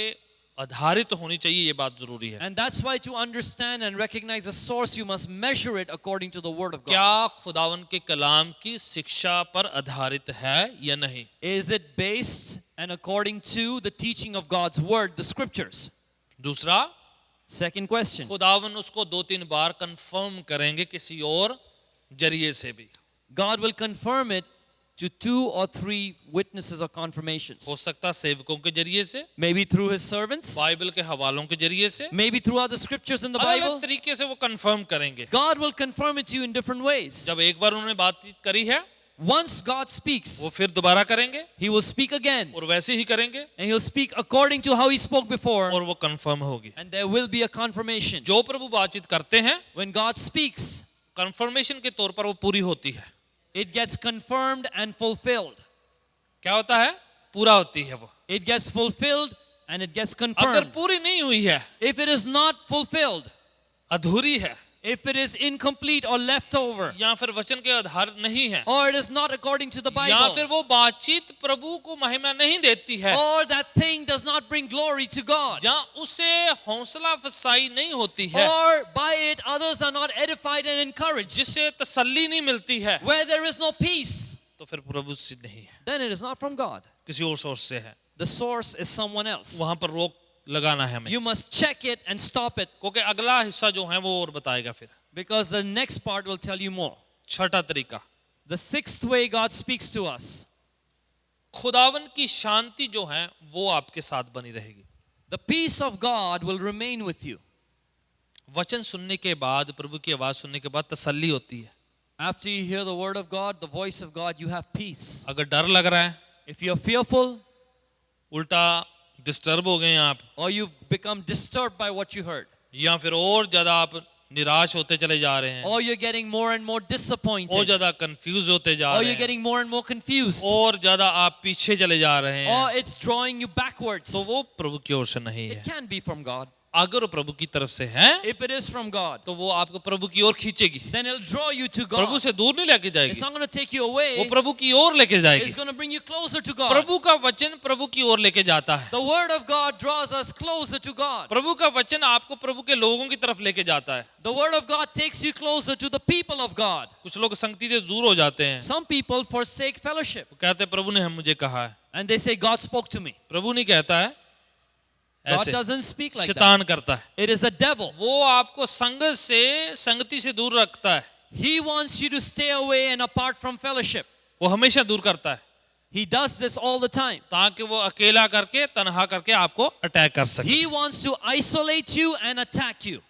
आधारित होनी चाहिए, ये बात जरूरी है। And that's why to understand and recognize the source, you must measure it according to the word of God. क्या खुदावन के कलाम की शिक्षा पर आधारित है या नहीं? Is it based and according to the teaching of God's word, the scriptures? दूसरा, Second question. खुदावन उसको 2-3 बार कंफर्म करेंगे किसी और जरिए से भी। God will confirm it to 2 or 3 witnesses or confirmations. हो सकता है सेवकों के जरिए से, Maybe through his servants, Bible के हवालों के जरिए से, maybe through other scriptures in the अलग Bible. तरीके से वो कंफर्म करेंगे। God will confirm it to you in different ways. जब एक बार उन्होंने बातचीत करी है, Once God speaks, वो फिर दोबारा करेंगे he will speak again. और वैसे ही करेंगे And he'll speak according to how he spoke before. और वो कंफर्म होगी। And there will be a confirmation. जो प्रभु बातचीत करते हैं, When God speaks, कंफर्मेशन के तौर पर वो पूरी होती है। it gets confirmed and fulfilled. क्या होता है? पूरा होती है वो। It gets fulfilled and it gets अगर confirmed. पूरी नहीं हुई है, If it is not fulfilled, अधूरी है, if it is incomplete or left over, या फिर वचन के आधार नहीं है, or it is not according to the या फिर Bible, वो बातचीत प्रभु को महिमा नहीं देती है, or that thing does not bring glory to God, जहाँ उसे हौसला अफजाई नहीं होती है, or by it others are not edified and encouraged, जिससे तसल्ली नहीं मिलती है, where there is no peace, तो फिर प्रभु से नहीं है, then it is not from God. किसी और सोर्स से है। The source is someone else. वहां पर रोक लगाना है हमें, You must check it and stop it, क्योंकि अगला हिस्सा जो है वो और बताएगा फिर। because the next part will tell you more. छठा तरीका, The 6th way God speaks to us. खुदावन की शांति जो है वो आपके साथ बनी रहेगी। The peace of God will remain with you. वचन सुनने के बाद, प्रभु की आवाज सुनने के बाद तसल्ली होती है। After you hear the word of God, the voice of God, you have peace. अगर डर लग रहा है, If you're fearful उल्टा डिस्टर्ब हो गए आप, or you've become disturbed by what you heard, या फिर और ज्यादा आप निराश होते चले जा रहे हैं, or you're getting more and more और disappointed, ज्यादा कंफ्यूज होते जा or रहे you're हैं, getting more and more confused, और ज्यादा आप पीछे चले जा रहे or हैं, it's drawing you backwards, तो वो प्रभु की ओर से नहीं it है। can be from God. अगर वो प्रभु की तरफ से है If it is from God, तो वो आपको प्रभु की ओर खींचेगी, then it'll draw you to Prabhu God. से दूर नहीं लेके It's जाएगी, not going to take you वो away. प्रभु की ओर लेके जाएगी। It's going to bring you closer to God. प्रभु का वचन प्रभु की ओर लेके जाता है। The word of God draws us closer to God. प्रभु का वचन आपको प्रभु के लोगों की तरफ लेके जाता है। The word of God takes you closer to the people of God. कुछ लोग संगति से दूर हो जाते हैं, Some people forsake fellowship वो कहते हैं प्रभु ने हम मुझे कहा है। and they say, God spoke to me. प्रभु नहीं कहता है God ऐसे, doesn't speak like that. शैतान करता है। It is a devil. वो आपको संगत से, संगति से दूर रखता है, He wants you to stay away and apart from fellowship. वो हमेशा दूर करता है, He does this all the time. ताकि वो अकेला करके, तन्हा करके आपको अटैक कर सके। He wants to isolate you and attack you.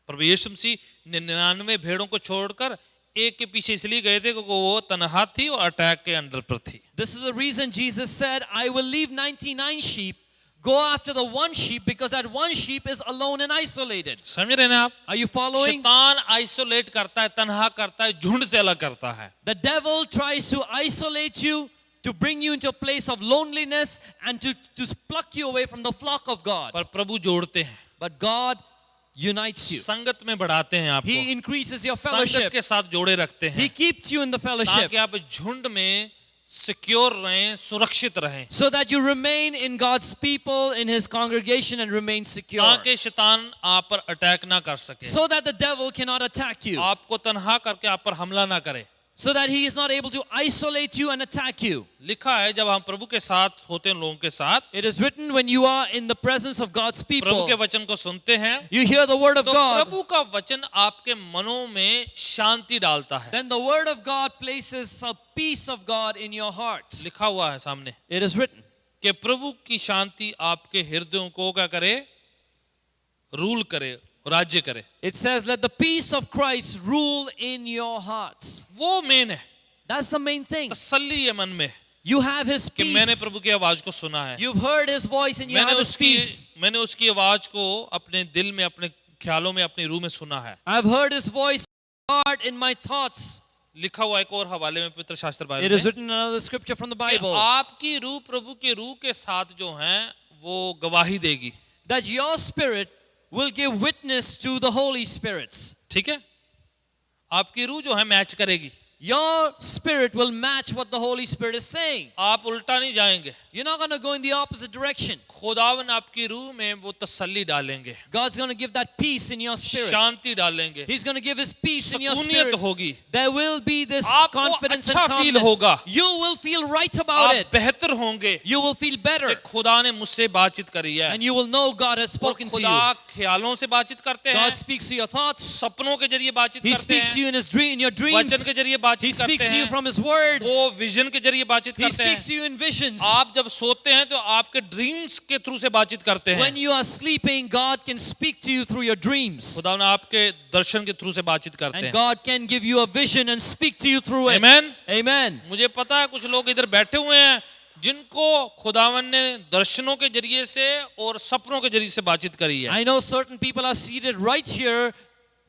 प्रभु यीशु मसीह 99 भेड़ों को छोड़कर एक के पीछे इसलिए गए थे क्योंकि वो तन्हा थी और अटैक के अंडर पर थी। This is the reason Jesus said, I will leave 99 sheep, go after the one sheep, because that one sheep is alone and isolated. समझ रहे हैं आप? Are you following? शैतान आइसोलेट करता है, तन्हा करता है, झुंड से अलग करता है। The devil tries to isolate you, to bring you into a place of loneliness and to pluck you away from the flock of God. पर प्रभु जोड़ते हैं, But God unites you. संगत में बढ़ाते हैं आपको, He increases your संगत fellowship. के साथ जोड़े रखते He हैं keeps you in the fellowship ताकि आप झुंड में सिक्योर रहें, सुरक्षित रहें, so that you remain in God's people, in His congregation, and remain secure. ताकि शैतान आप पर अटैक ना कर सके, So that the devil cannot attack you. आपको तन्हा करके आप पर हमला ना करे। So that he is not able to isolate you and attack you. लिखा है जब हम प्रभु के साथ होते हैं, लोगों के साथ, It is written, when you are in the presence of God's Prabhu people, के वचन को सुनते हैं, you hear the word of तो God, प्रभु का वचन आपके मनों में शांति डालता है। then the word of God places a peace of God in your heart. लिखा हुआ है सामने It is written कि प्रभु की शांति आपके हृदयों को क्या करे, रूल करे, राज्य करे। It says, let the peace of Christ rule in your hearts. वो मेन है, That's the main thing. तसल्ली है मन में You have His कि मैंने peace. प्रभु की आवाज को सुना है, You've heard His voice and you have His peace. मैंने उसकी आवाज को अपने दिल में, अपने ख्यालों में, अपनी रूह में सुना है। I've heard His voice in my heart, in my thoughts. लिखा हुआ एक और हवाले में पवित्र शास्त्र It बाइबल is में written in another scripture from the कि Bible आपकी रूह प्रभु के रूह के साथ जो है वो गवाही देगी। that your spirit will give witness to the Holy Spirits. ठीक है, आपकी रूह जो है मैच करेगी, Your spirit will match what the Holy Spirit is saying. आप उल्टा नहीं जाएंगे। You're not going to go in the opposite direction. खुदावन आपकी रूह में वो तसल्ली डालेंगे, God's going to give that peace in your spirit. शांति डालेंगे, He's going to give His peace in your सुकूनियत spirit. होगी, There will be this आपको confidence and अच्छा feel calmness. होगा, You will feel right about आप it. बेहतर होंगे You will feel better. कि खुदा ने मुझसे बातचीत करी है। And you will know God has और spoken to you. खुदा ख्यालों से बातचीत करते हैं, God speaks to your thoughts. सपनों के जरिए बातचीत He करते speaks to हैं, you in your dreams. वचन के जरिए He बातचीत करते speaks to you हैं, from His word. वो विजन के जरिए बातचीत He करते speaks हैं। to you in visions. आप जब सोते हैं तो आपके ड्रीम्स के थ्रू से बातचीत करते हैं। When you are sleeping, God can speak to you through your dreams. खुदा ने आपके दर्शन के थ्रू से बातचीत करते And हैं। God can give you a vision and speak to you through it. Amen? Amen. मुझे पता है कुछ लोग इधर बैठे हुए हैं जिनको खुदावन ने दर्शनों के जरिए से और सपनों के जरिए से बातचीत करी है। I know certain people are seated right here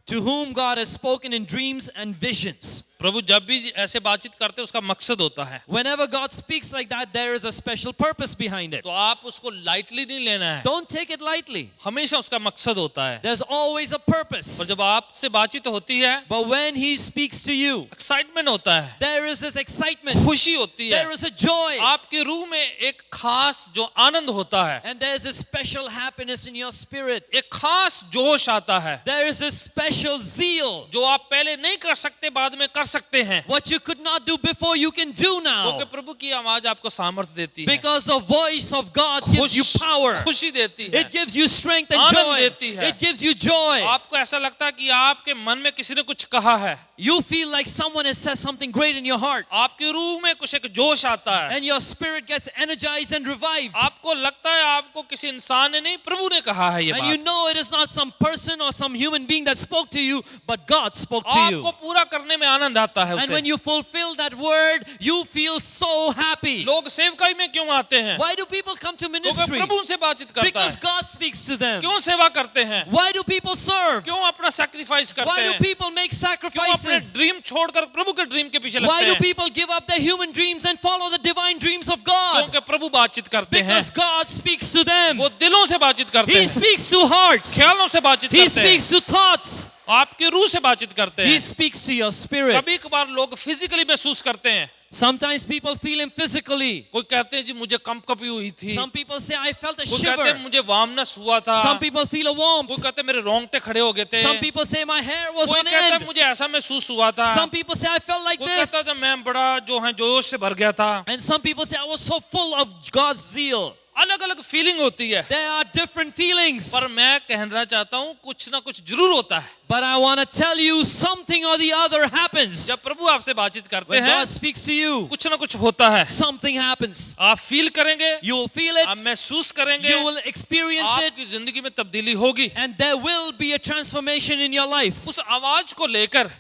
to whom God has spoken in dreams and visions. प्रभु जब भी ऐसे बातचीत करते हैं उसका मकसद होता है, Whenever God speaks like that, there is a special purpose behind it. तो आप उसको लाइटली नहीं लेना है, Don't take it lightly. हमेशा उसका मकसद होता है। There's always a purpose. और जब आपसे बातचीत होती है, But when He speaks to you, excitement होता है, there is this excitement. खुशी होती है, There is a joy. आपके रूह में एक खास जो आनंद होता है, And there's a special happiness in your spirit. एक खास जोश आता है There is a special zeal. जो आप पहले नहीं कर सकते बाद में कर सकते हैं, What you could not do before, you can do क्योंकि now. प्रभु की आवाज आपको सामर्थ्य देती है, Because the voice of God gives you power. खुशी देती है, It gives you strength and Anand joy. देती है। It gives you joy. आपको ऐसा लगता है कि आपके मन में किसी ने कुछ कहा है, You feel like someone has said something great in your heart. आपकी रूह में कुछ एक जोश आता है, And your spirit gets energized and revived. आपको लगता है आपको किसी इंसान ने नहीं प्रभु ने कहा है ये And you बात, know it is not some person or some human being that spoke to you, but God spoke to you. आपको पूरा करने में आनंद आता है And उससे। when you fulfill that word, you feel so happy. लोग सेवकाई में क्यों आते हैं? Why do people come to क्योंकि ministry? प्रभु उनसे बातचीत करता Because है। God speaks to them. क्यों सेवा करते हैं? Why do people serve? क्यों अपना सैक्रिफाइस करते Why do हैं? people make क्यों अपने sacrifices? ड्रीम छोड़कर प्रभु के ड्रीम के पीछे Why लगते do हैं? people give up their human dreams and follow the divine dreams of God? क्योंकि प्रभु बातचीत करते हैं, Because God speaks to them. वो दिलों से बातचीत करते He हैं, speaks to hearts. ख्यालों से बातचीत He करते हैं, speaks to thoughts. आपकी रूह से बातचीत करते He हैं। speaks to your spirit. कभी कभार लोग फिजिकली महसूस करते हैं, Sometimes people feel Him physically. कोई कहते हैं जी मुझे कंपकपी हुई थी, Some people say, I felt a कोई कहते हैं shiver. मुझे वार्मनेस हुआ था, Some people feel a warmth. कोई कहते हैं मेरे रोंगटे खड़े हो गए थे, Some people say my hair was कोई on कहता है end. मुझे ऐसा महसूस हुआ था, Some people say I felt like कोई this. कहता है मैं बड़ा जो है जोश से भर गया था। And some people say I was so full of God's zeal. अलग अलग फीलिंग होती है, There are different feelings. पर मैं कहना चाहता हूँ कुछ ना कुछ जरूर होता है। But I want to tell you something or the other happens. जब प्रभु आपसे बातचीत करते When हैं God speaks to you, कुछ ना कुछ होता है, something happens. आप फील करेंगे, You will feel it. आप महसूस करेंगे, You will experience it. आपकी जिंदगी में तब्दीली होगी। And there will be a transformation in your life. उस आवाज को लेकर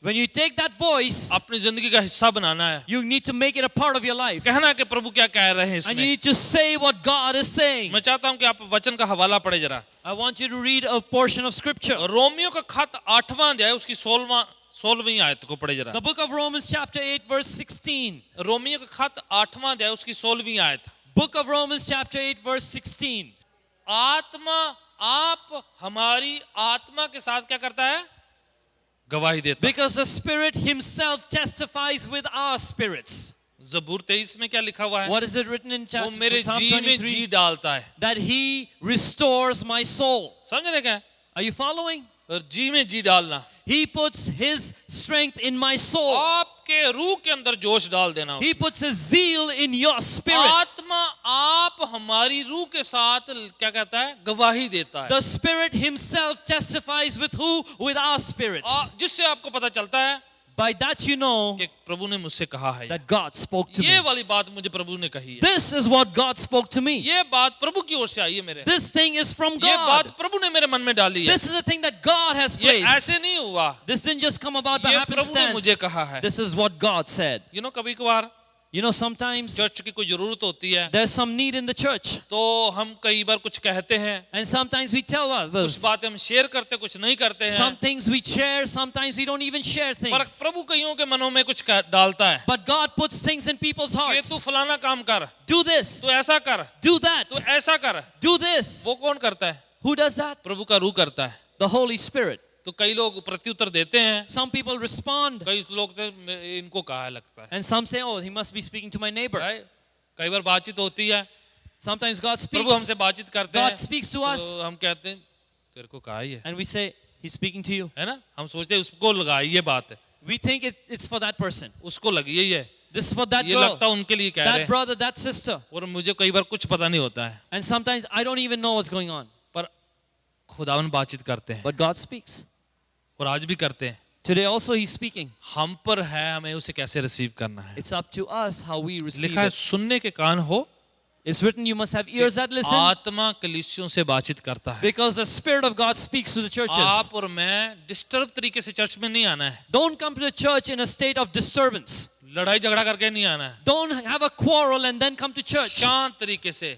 When you take that voice, अपनी जिंदगी का हिस्सा बनाना है, you need to make it a part of your life. कहना है कि प्रभु क्या कह रहे हैं And you इसमें। need to say what God is saying. मैं चाहता हूं कि आप वचन का हवाला पढ़े जरा। I want you to read a portion of scripture. Romeo का खत 8वां अध्याय उसकी 16वीं आयत को पढ़े जरा। The book of Romans chapter 8 verse 16. Romeo का खत 8वां अध्याय उसकी 16वीं आयत। Book of Romans chapter 8 verse 16. आत्मा आप हमारी आत्मा के साथ क्या करता है? गवाही देता है। Because the Spirit Himself testifies with our spirits. ज़बूर 23 में क्या लिखा हुआ है? What is it written in वो chapter मेरे Psalm जी में 23? जी डालता है। That he restores my soul. समझ रहे क्या? Are you following? और जी में जी डालना, He puts his strength in my soul. आपके रूह के अंदर जोश डाल देना। He puts his zeal in your spirit. आत्मा आप हमारी रूह के साथ क्या कहता है? गवाही देता है। The Spirit Himself testifies with who? With our spirits. जिससे आपको पता चलता है By that you know कि प्रभु ने मुझसे कहा है। that God spoke to ये me. वाली बात मुझे प्रभु ने कही है। This is what God spoke to me. ये बात प्रभु की ओर से आई है मेरे। This thing is from ये God. बात प्रभु ने मेरे मन में डाली है। This is a thing that God has ये placed. ऐसे नहीं हुआ, This didn't just come about by ये प्रभु ने मुझे happenstance. कहा है। This is what God said. कभी कभार You know, sometimes चर्च की कोई जरूरत होती है, there's some need in the church. तो हम कई बार कुछ कहते हैं, And sometimes we tell कुछ others. बातें हम शेयर करते, कुछ नहीं करते हैं। Some things we share, sometimes we don't even share पर things. प्रभु कईयों के मनों में कुछ डालता है But God puts things in people's कि hearts. तू फलाना काम कर, Do this, तू ऐसा कर, do that, तू ऐसा कर। do this. वो कौन करता है? Who does that? प्रभु का रूह करता है। The Holy Spirit. तो कई लोग प्रत्युत्तर देते हैं, Some people respond, कई लोग तो इनको कहा लगता है। and some say, oh, he must be speaking to my neighbor. कई बार बातचीत होती है, Sometimes God प्रभु speaks. हमसे बातचीत करते हैं, God speaks to us, तो हम कहते हैं तेरे को कहा ही है, and we say, he's speaking to you. है ना? हम सोचते हैं उसको लगाई ये बात है, We think it's for that person. उसको लगी यही है, This is for that ये girl, लगता उनके लिए कह रहे that हैं। brother, that sister. और मुझे कई बार कुछ पता नहीं होता है, And sometimes I don't even know what's going on. पर खुदावन बातचीत करते हैं But God speaks. और आज भी करते हैं। Today also he's speaking. हम पर है हमें उसे कैसे रिसीव करना है। It's up to us how we receive लिखा है it. सुनने के कान हो, It's written, you must have ears that listen, आत्मा कलीसियों से बातचीत करता है। because the Spirit of God speaks to the churches. आप और मैं डिस्टर्ब तरीके से चर्च में नहीं आना है, Don't come to the church in a state of disturbance. लड़ाई झगड़ा करके नहीं आना है, Don't have a quarrel and then come to church. शांत तरीके से।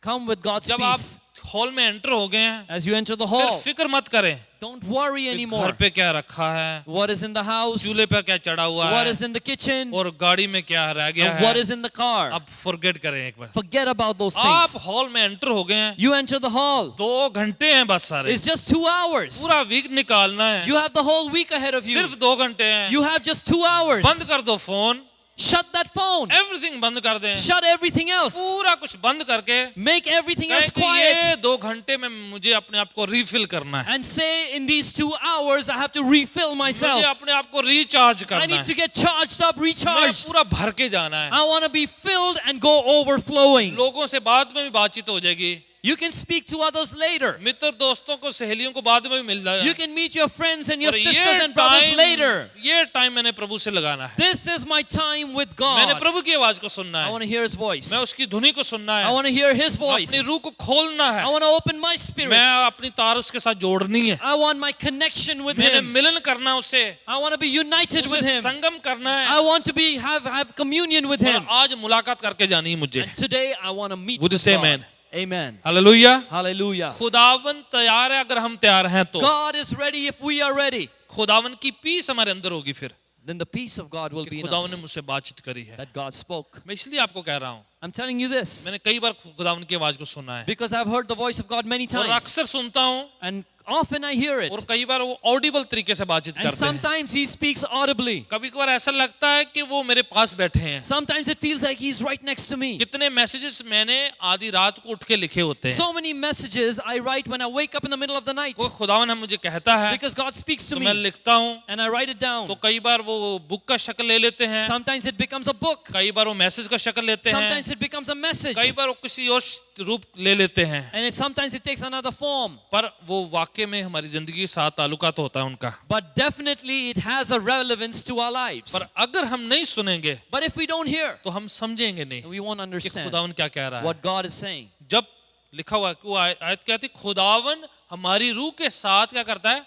Come with God's जब आप peace. हॉल में एंटर हो गए हैं, As you enter the फिर hall, फिक्र मत करें don't worry कि घर anymore. पे क्या रखा है, What is in the house? चूल्हे पे क्या चढ़ा हुआ What है, is in the kitchen? और गाड़ी में क्या रह गया And what है। is in the car? अब फॉरगेट करें एक बार। Forget about those आप things. हॉल में एंटर हो गए हैं, You enter the hall. 2 घंटे हैं बस सारे, It's just 2 hours. पूरा वीक निकालना है, You have the whole week ahead of you. सिर्फ 2 घंटे हैं। You have just 2 hours. बंद कर दो phone, Shut that phone. Everything बंद कर दें, Shut everything else. पूरा कुछ बंद करके Make everything else कहें कि quiet. ये 2 घंटे में मुझे अपने आप को रिफिल करना है, And say, in these 2 hours, I have to refill मुझे myself. अपने आप को रिचार्ज I करना need है, to get charged up, मैं recharged. पूरा भर के जाना है। I want to be filled and go overflowing. लोगों से बाद में भी बातचीत हो जाएगी, You can speak to others later. मित्र दोस्तों को सहेलियों को बाद में भी मिल जाएगा। You can meet your friends and your और sisters and brothers later. ये टाइम मैंने प्रभु से लगाना है, This is my time with मैंने God. प्रभु की आवाज को सुनना I है, want to hear His voice. मैं उसकी धुनी को सुनना I है, want to hear His voice. अपनी रूह को खोलना है, I want to open my spirit. मैं अपनी तार उसके साथ जोड़नी है, I want my connection with मैंने Him. मिलन करना उससे, I want to be united with उसे Him. संगम करना है, I want to be have communion with और Him. आज मुलाकात करके जानी है मुझे। And today I want to meet Would you with say God. amen? Amen. Hallelujah. Hallelujah. खुदावन तैयार है अगर हम तैयार हैं तो, God is ready if we are ready. खुदावन की पीस हमारे अंदर होगी फिर, Then the peace of God will be in खुदावन ने us. मुझसे बातचीत करी है। That God spoke. मैं इसलिए आपको कह रहा हूँ, I'm telling you this मैंने कई बार खुदावन की आवाज को सुना है because I've heard the voice of God many और times. अक्सर सुनता हूँ, And often I hear it. और कई बार वो ऑडिबल तरीके से बातचीत And करते हैं। sometimes He speaks audibly. कभी कभार ऐसा लगता है कि वो मेरे पास बैठे हैं। Sometimes it feels like He's right next to me. कितने मैसेजेस मैंने आधी रात को उठ के लिखे होते हैं, So many messages I write when I wake up in the middle of the night कोई खुदावन मुझे कहता है because God speaks to तो मैं me लिखता हूँ, and I write it down. तो कई बार वो बुक का शक्ल ले लेते हैं, Sometimes it becomes a book. कई बार वो मैसेज का शक्ल लेते हैं, Sometimes it becomes a message. कई बार वो किसी और रूप ले लेते हैं, And sometimes it takes another form. पर वो वाकई में हमारी जिंदगी के साथ ताल्लुकात होता है उनका। But definitely it has a relevance to our lives. पर अगर हम नहीं सुनेंगे But if we don't hear, तो हम समझेंगे नहीं we won't कि understand खुदावन क्या कह रहा है। what God is saying. जब लिखा हुआ है कि वो आयत कहती खुदावन हमारी रूह के साथ क्या करता है,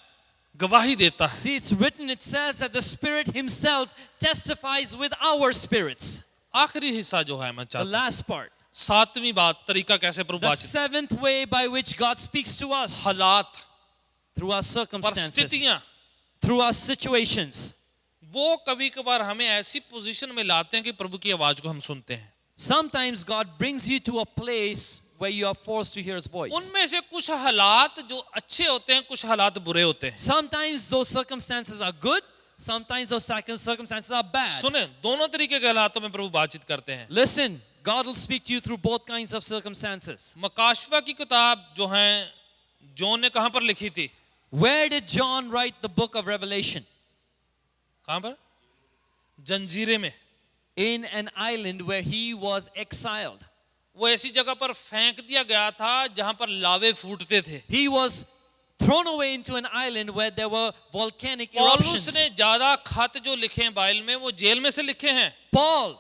गवाही देता है। See, it's written, it says that the Spirit Himself testifies with our spirits. आखिरी हिस्सा जो है मैं The चाहता हूं, last part. 7वीं बात, तरीका कैसे प्रभु The बातचीत, 7th way by which God speaks to us हालात, through our circumstances, परिस्थितियां, through our situations. वो कभी कभार हमें ऐसी पोजीशन में लाते हैं कि प्रभु की आवाज को हम सुनते हैं। Sometimes God brings you to a place where you are forced to hear His voice. उनमें से कुछ हालात जो अच्छे होते हैं, कुछ हालात बुरे होते हैं। Sometimes those circumstances are good, Sometimes those circumstances are bad. सुने, दोनों तरीके के हालातों में प्रभु बातचीत करते हैं. Listen, God will speak to you through both kinds of circumstances. मकाशवा की किताब जो है जॉन ने कहां पर लिखी थी? Where did John write the book of Revelation? कहां पर? जंजीरे में. In an island where he was exiled. वो ऐसी जगह पर फेंक दिया गया था जहां पर लावे फूटते थे. He was thrown away into an island where there were volcanic पौलुस eruptions. ने ज्यादा खत जो लिखे हैं बाइबल में वो जेल में से लिखे हैं. Paul,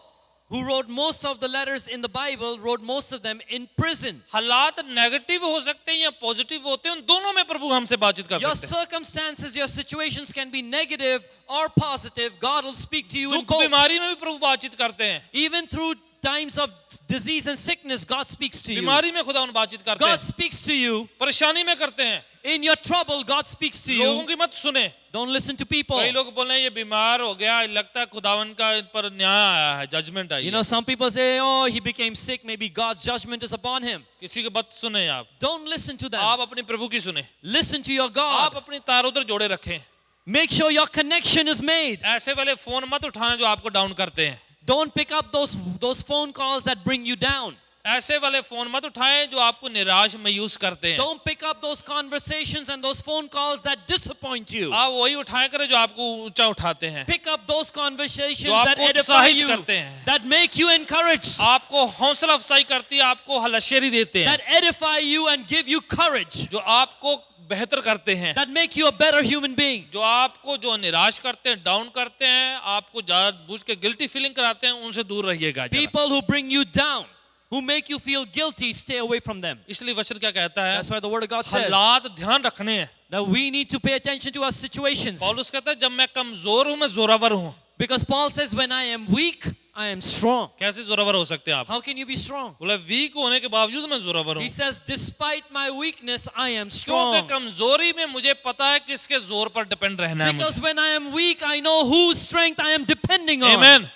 who wrote most of the letters in the Bible, wrote most of them in prison. हालात नेगेटिव हो सकते हैं या पॉजिटिव होते हैं, उन दोनों में प्रभु हमसे बातचीत कर Your सकते हैं. circumstances, your situations can be negative or positive. God will speak to you in दुख both. बीमारी में भी प्रभु बातचीत करते हैं. Even through times of disease and sickness, God speaks to you. बीमारी में खुदा बातचीत करते God हैं. speaks to you. परेशानी में करते हैं. In your trouble, God speaks to लोगों you. की मत सुने. Don't listen to people. कई लोग बोले ये बीमार हो गया, लगता है खुदावन का इन पर न्याय आया है, जजमेंट आई You है. know, some people say, oh, he became sick. Maybe God's judgment is upon him. किसी की बात सुने आप. Don't listen to them. आप अपने प्रभु की सुने. Listen to your आप God. अपनी तार उधर जोड़े रखें. Make sure your connection is made. ऐसे वाले फोन मत उठाने जो आपको डाउन करते हैं. Don't pick up those phone calls that bring you down. ऐसे वाले फोन मत उठाएं जो आपको निराश मायूस करते हैं. Don't pick up those conversations and those phone calls that disappoint you. आप वही उठाया करें जो आपको ऊंचा उठाते हैं. Pick up those conversations जो that आपको edify उत्साहित you, करते हैं. that make you encouraged, आपको हौसला अफजाई करती है, आपको हलशेरी देते हैं, that edify you and give you courage, जो आपको बेहतर करते हैं, that make you a better human being. जो आपको जो निराश करते हैं, डाउन करते हैं, आपको जानबूझ के गिल्टी फीलिंग कराते हैं, उनसे दूर रहिएगा. जरा. People who bring you down, who make you feel guilty, stay away from them. इसलिए वचन क्या कहता है? That's why the word of God says हालात ध्यान रखने हैं. that we need to pay attention to our situations. पौलुस कहता है जब मैं कमजोर हूं मैं जोरावर हूं. Because Paul says, when I am weak, I am strong. कैसे जोरावर हो सकते हैं आप? How can you be strong? बोला वीक होने के बावजूद मैं जोरावर He हूं. says, despite my weakness, I am क्योंकि strong. कमजोरी में मुझे पता है किसके जोर पर डिपेंड रहना है. Because when I am weak, I know whose strength I am depending on. आमेन.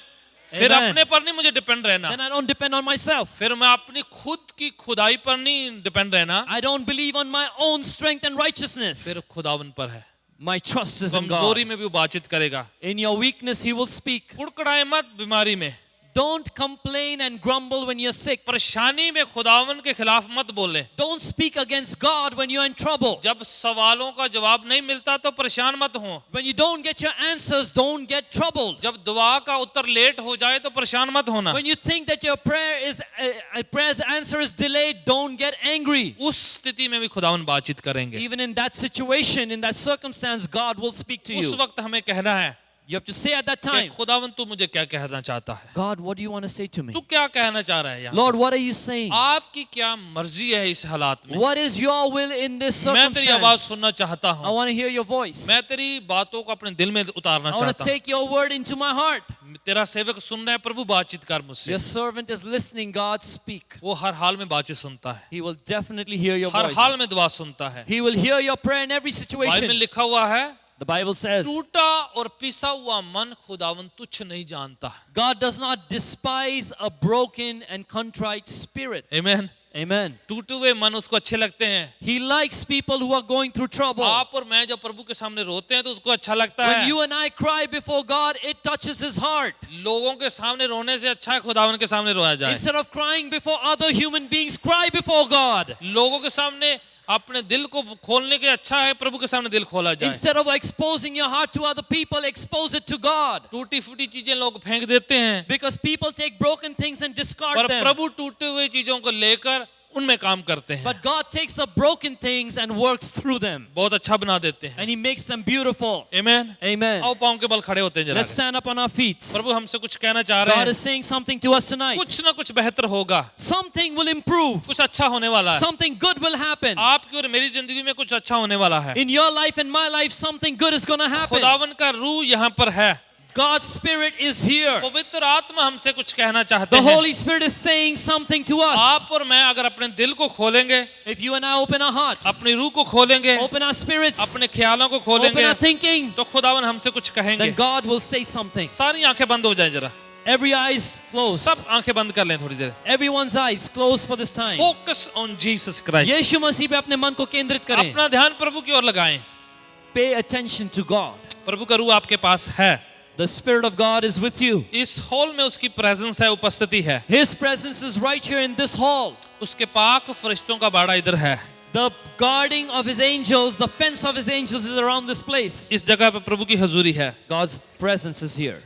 फिर Amen. अपने पर नहीं मुझे डिपेंड रहना. Then I don't depend on myself. फिर मैं अपनी खुद की खुदाई पर नहीं डिपेंड रहना. I don't believe on my own strength and righteousness. फिर खुदावन पर है. My trust is in God. कमजोरी में भी वो बातचीत करेगा. In your weakness, He will speak. कुड़कुड़ाए मत बीमारी में. Don't complain and grumble when you're sick. परेशानी में खुदावन के खिलाफ मत बोले. Don't speak against God when you're in trouble. जब सवालों का जवाब नहीं मिलता तो परेशान मत हो. When you don't get your answers, don't get troubled. जब दुआ का उत्तर लेट हो जाए तो परेशान मत होना. When you think that your prayer's answer is delayed, don't get angry. उस स्थिति में भी खुदावन बातचीत करेंगे. Even in that situation, in that circumstance, God will speak to उस you. वक्त हमें कहना है You have to say at that कि time, खुदावन तू मुझे क्या कहना चाहता है? God, what do you want to say to me? तू क्या कहना चाह रहा है यहाँ? Lord, what are you saying? आपकी क्या मर्जी है इस हालात में? What is your will in this मैं तेरी आवाज circumstance? सुनना चाहता I हूँ. want to hear your voice. मैं तेरी बातों को अपने दिल में उतारना I want चाहता to take your word into my heart. हूँ. तेरा सेवक सुन रहा है, प्रभु बातचीत कर मुझसे. Your servant is listening. God, speak. वो हर हाल में बातचीत सुनता है. He will definitely hear your her voice. हाल में दुआ सुनता है. He will hear your prayer in every Bible में situation. लिखा हुआ है The Bible says, टूटा और पिसा हुआ मन खुदावन तुच्छ नहीं जानता. God does not despise a broken and contrite spirit. आमीन. Amen. टूटे हुए मन उसको अच्छे लगते हैं. He likes people who are going through trouble. आप और मैं जब प्रभु के सामने रोते हैं तो उसको अच्छा लगता When है. you and I cry before God, it touches His heart. लोगों के सामने रोने से अच्छा है खुदावन के सामने रोया जाए. Instead of crying before other human beings, cry before God. लोगों के सामने अपने दिल को खोलने के अच्छा है प्रभु के सामने दिल खोला जाए. Instead of exposing your heart to other people, expose it to God. टूटी फूटी चीजें लोग फेंक देते हैं, Because people take broken things and discard पर them. प्रभु टूटे हुए चीजों को लेकर उनमें काम करते हैं. But God takes the broken things and works through them. बहुत अच्छा बना देते हैं. And He makes them beautiful. आमीन. Amen. आओ पांव के बल खड़े होते हैं जरा. Let's stand up on our feet. प्रभु हमसे कुछ कहना चाह रहे God हैं. is saying something to us tonight. कुछ ना कुछ बेहतर होगा. Something will improve. कुछ अच्छा होने वाला है. Something good will happen. आपकी और मेरी जिंदगी में कुछ अच्छा होने वाला है. In your life and my life, something good is going to happen. खुदावन का रूह यहाँ पर है. God's Spirit is here. पवित्र आत्मा हमसे कुछ कहना चाहते The हैं. Holy Spirit is saying something to us. आप और मैं अगर अपने दिल को खोलेंगे, If you and I open our hearts, अपनी रूह को खोलेंगे, open our spirits, अपने ख्यालों को open खोलेंगे, our thinking, तो खुदावन हमसे कुछ कहेंगे. then God will say something. सारी आंखें बंद हो जाएं जरा. Every eyes closed. सब आंखें बंद कर लें थोड़ी देर. Everyone's eyes closed for this time. Focus on Jesus Christ. यीशु मसीह पे अपने मन को केंद्रित करें. अपना ध्यान प्रभु की ओर लगाएं. Pay attention to God. प्रभु का रूह आपके पास है, The Spirit of God is with you. इस हॉल में उसकी प्रेजेंस है, उपस्थिति है, His presence is right here in this hall. उसके पाक फरिश्तों का बाड़ा इधर है, The guarding of His angels, the fence of His angels is around this place. इस जगह पे प्रभु की हजूरी है। God's presence is here.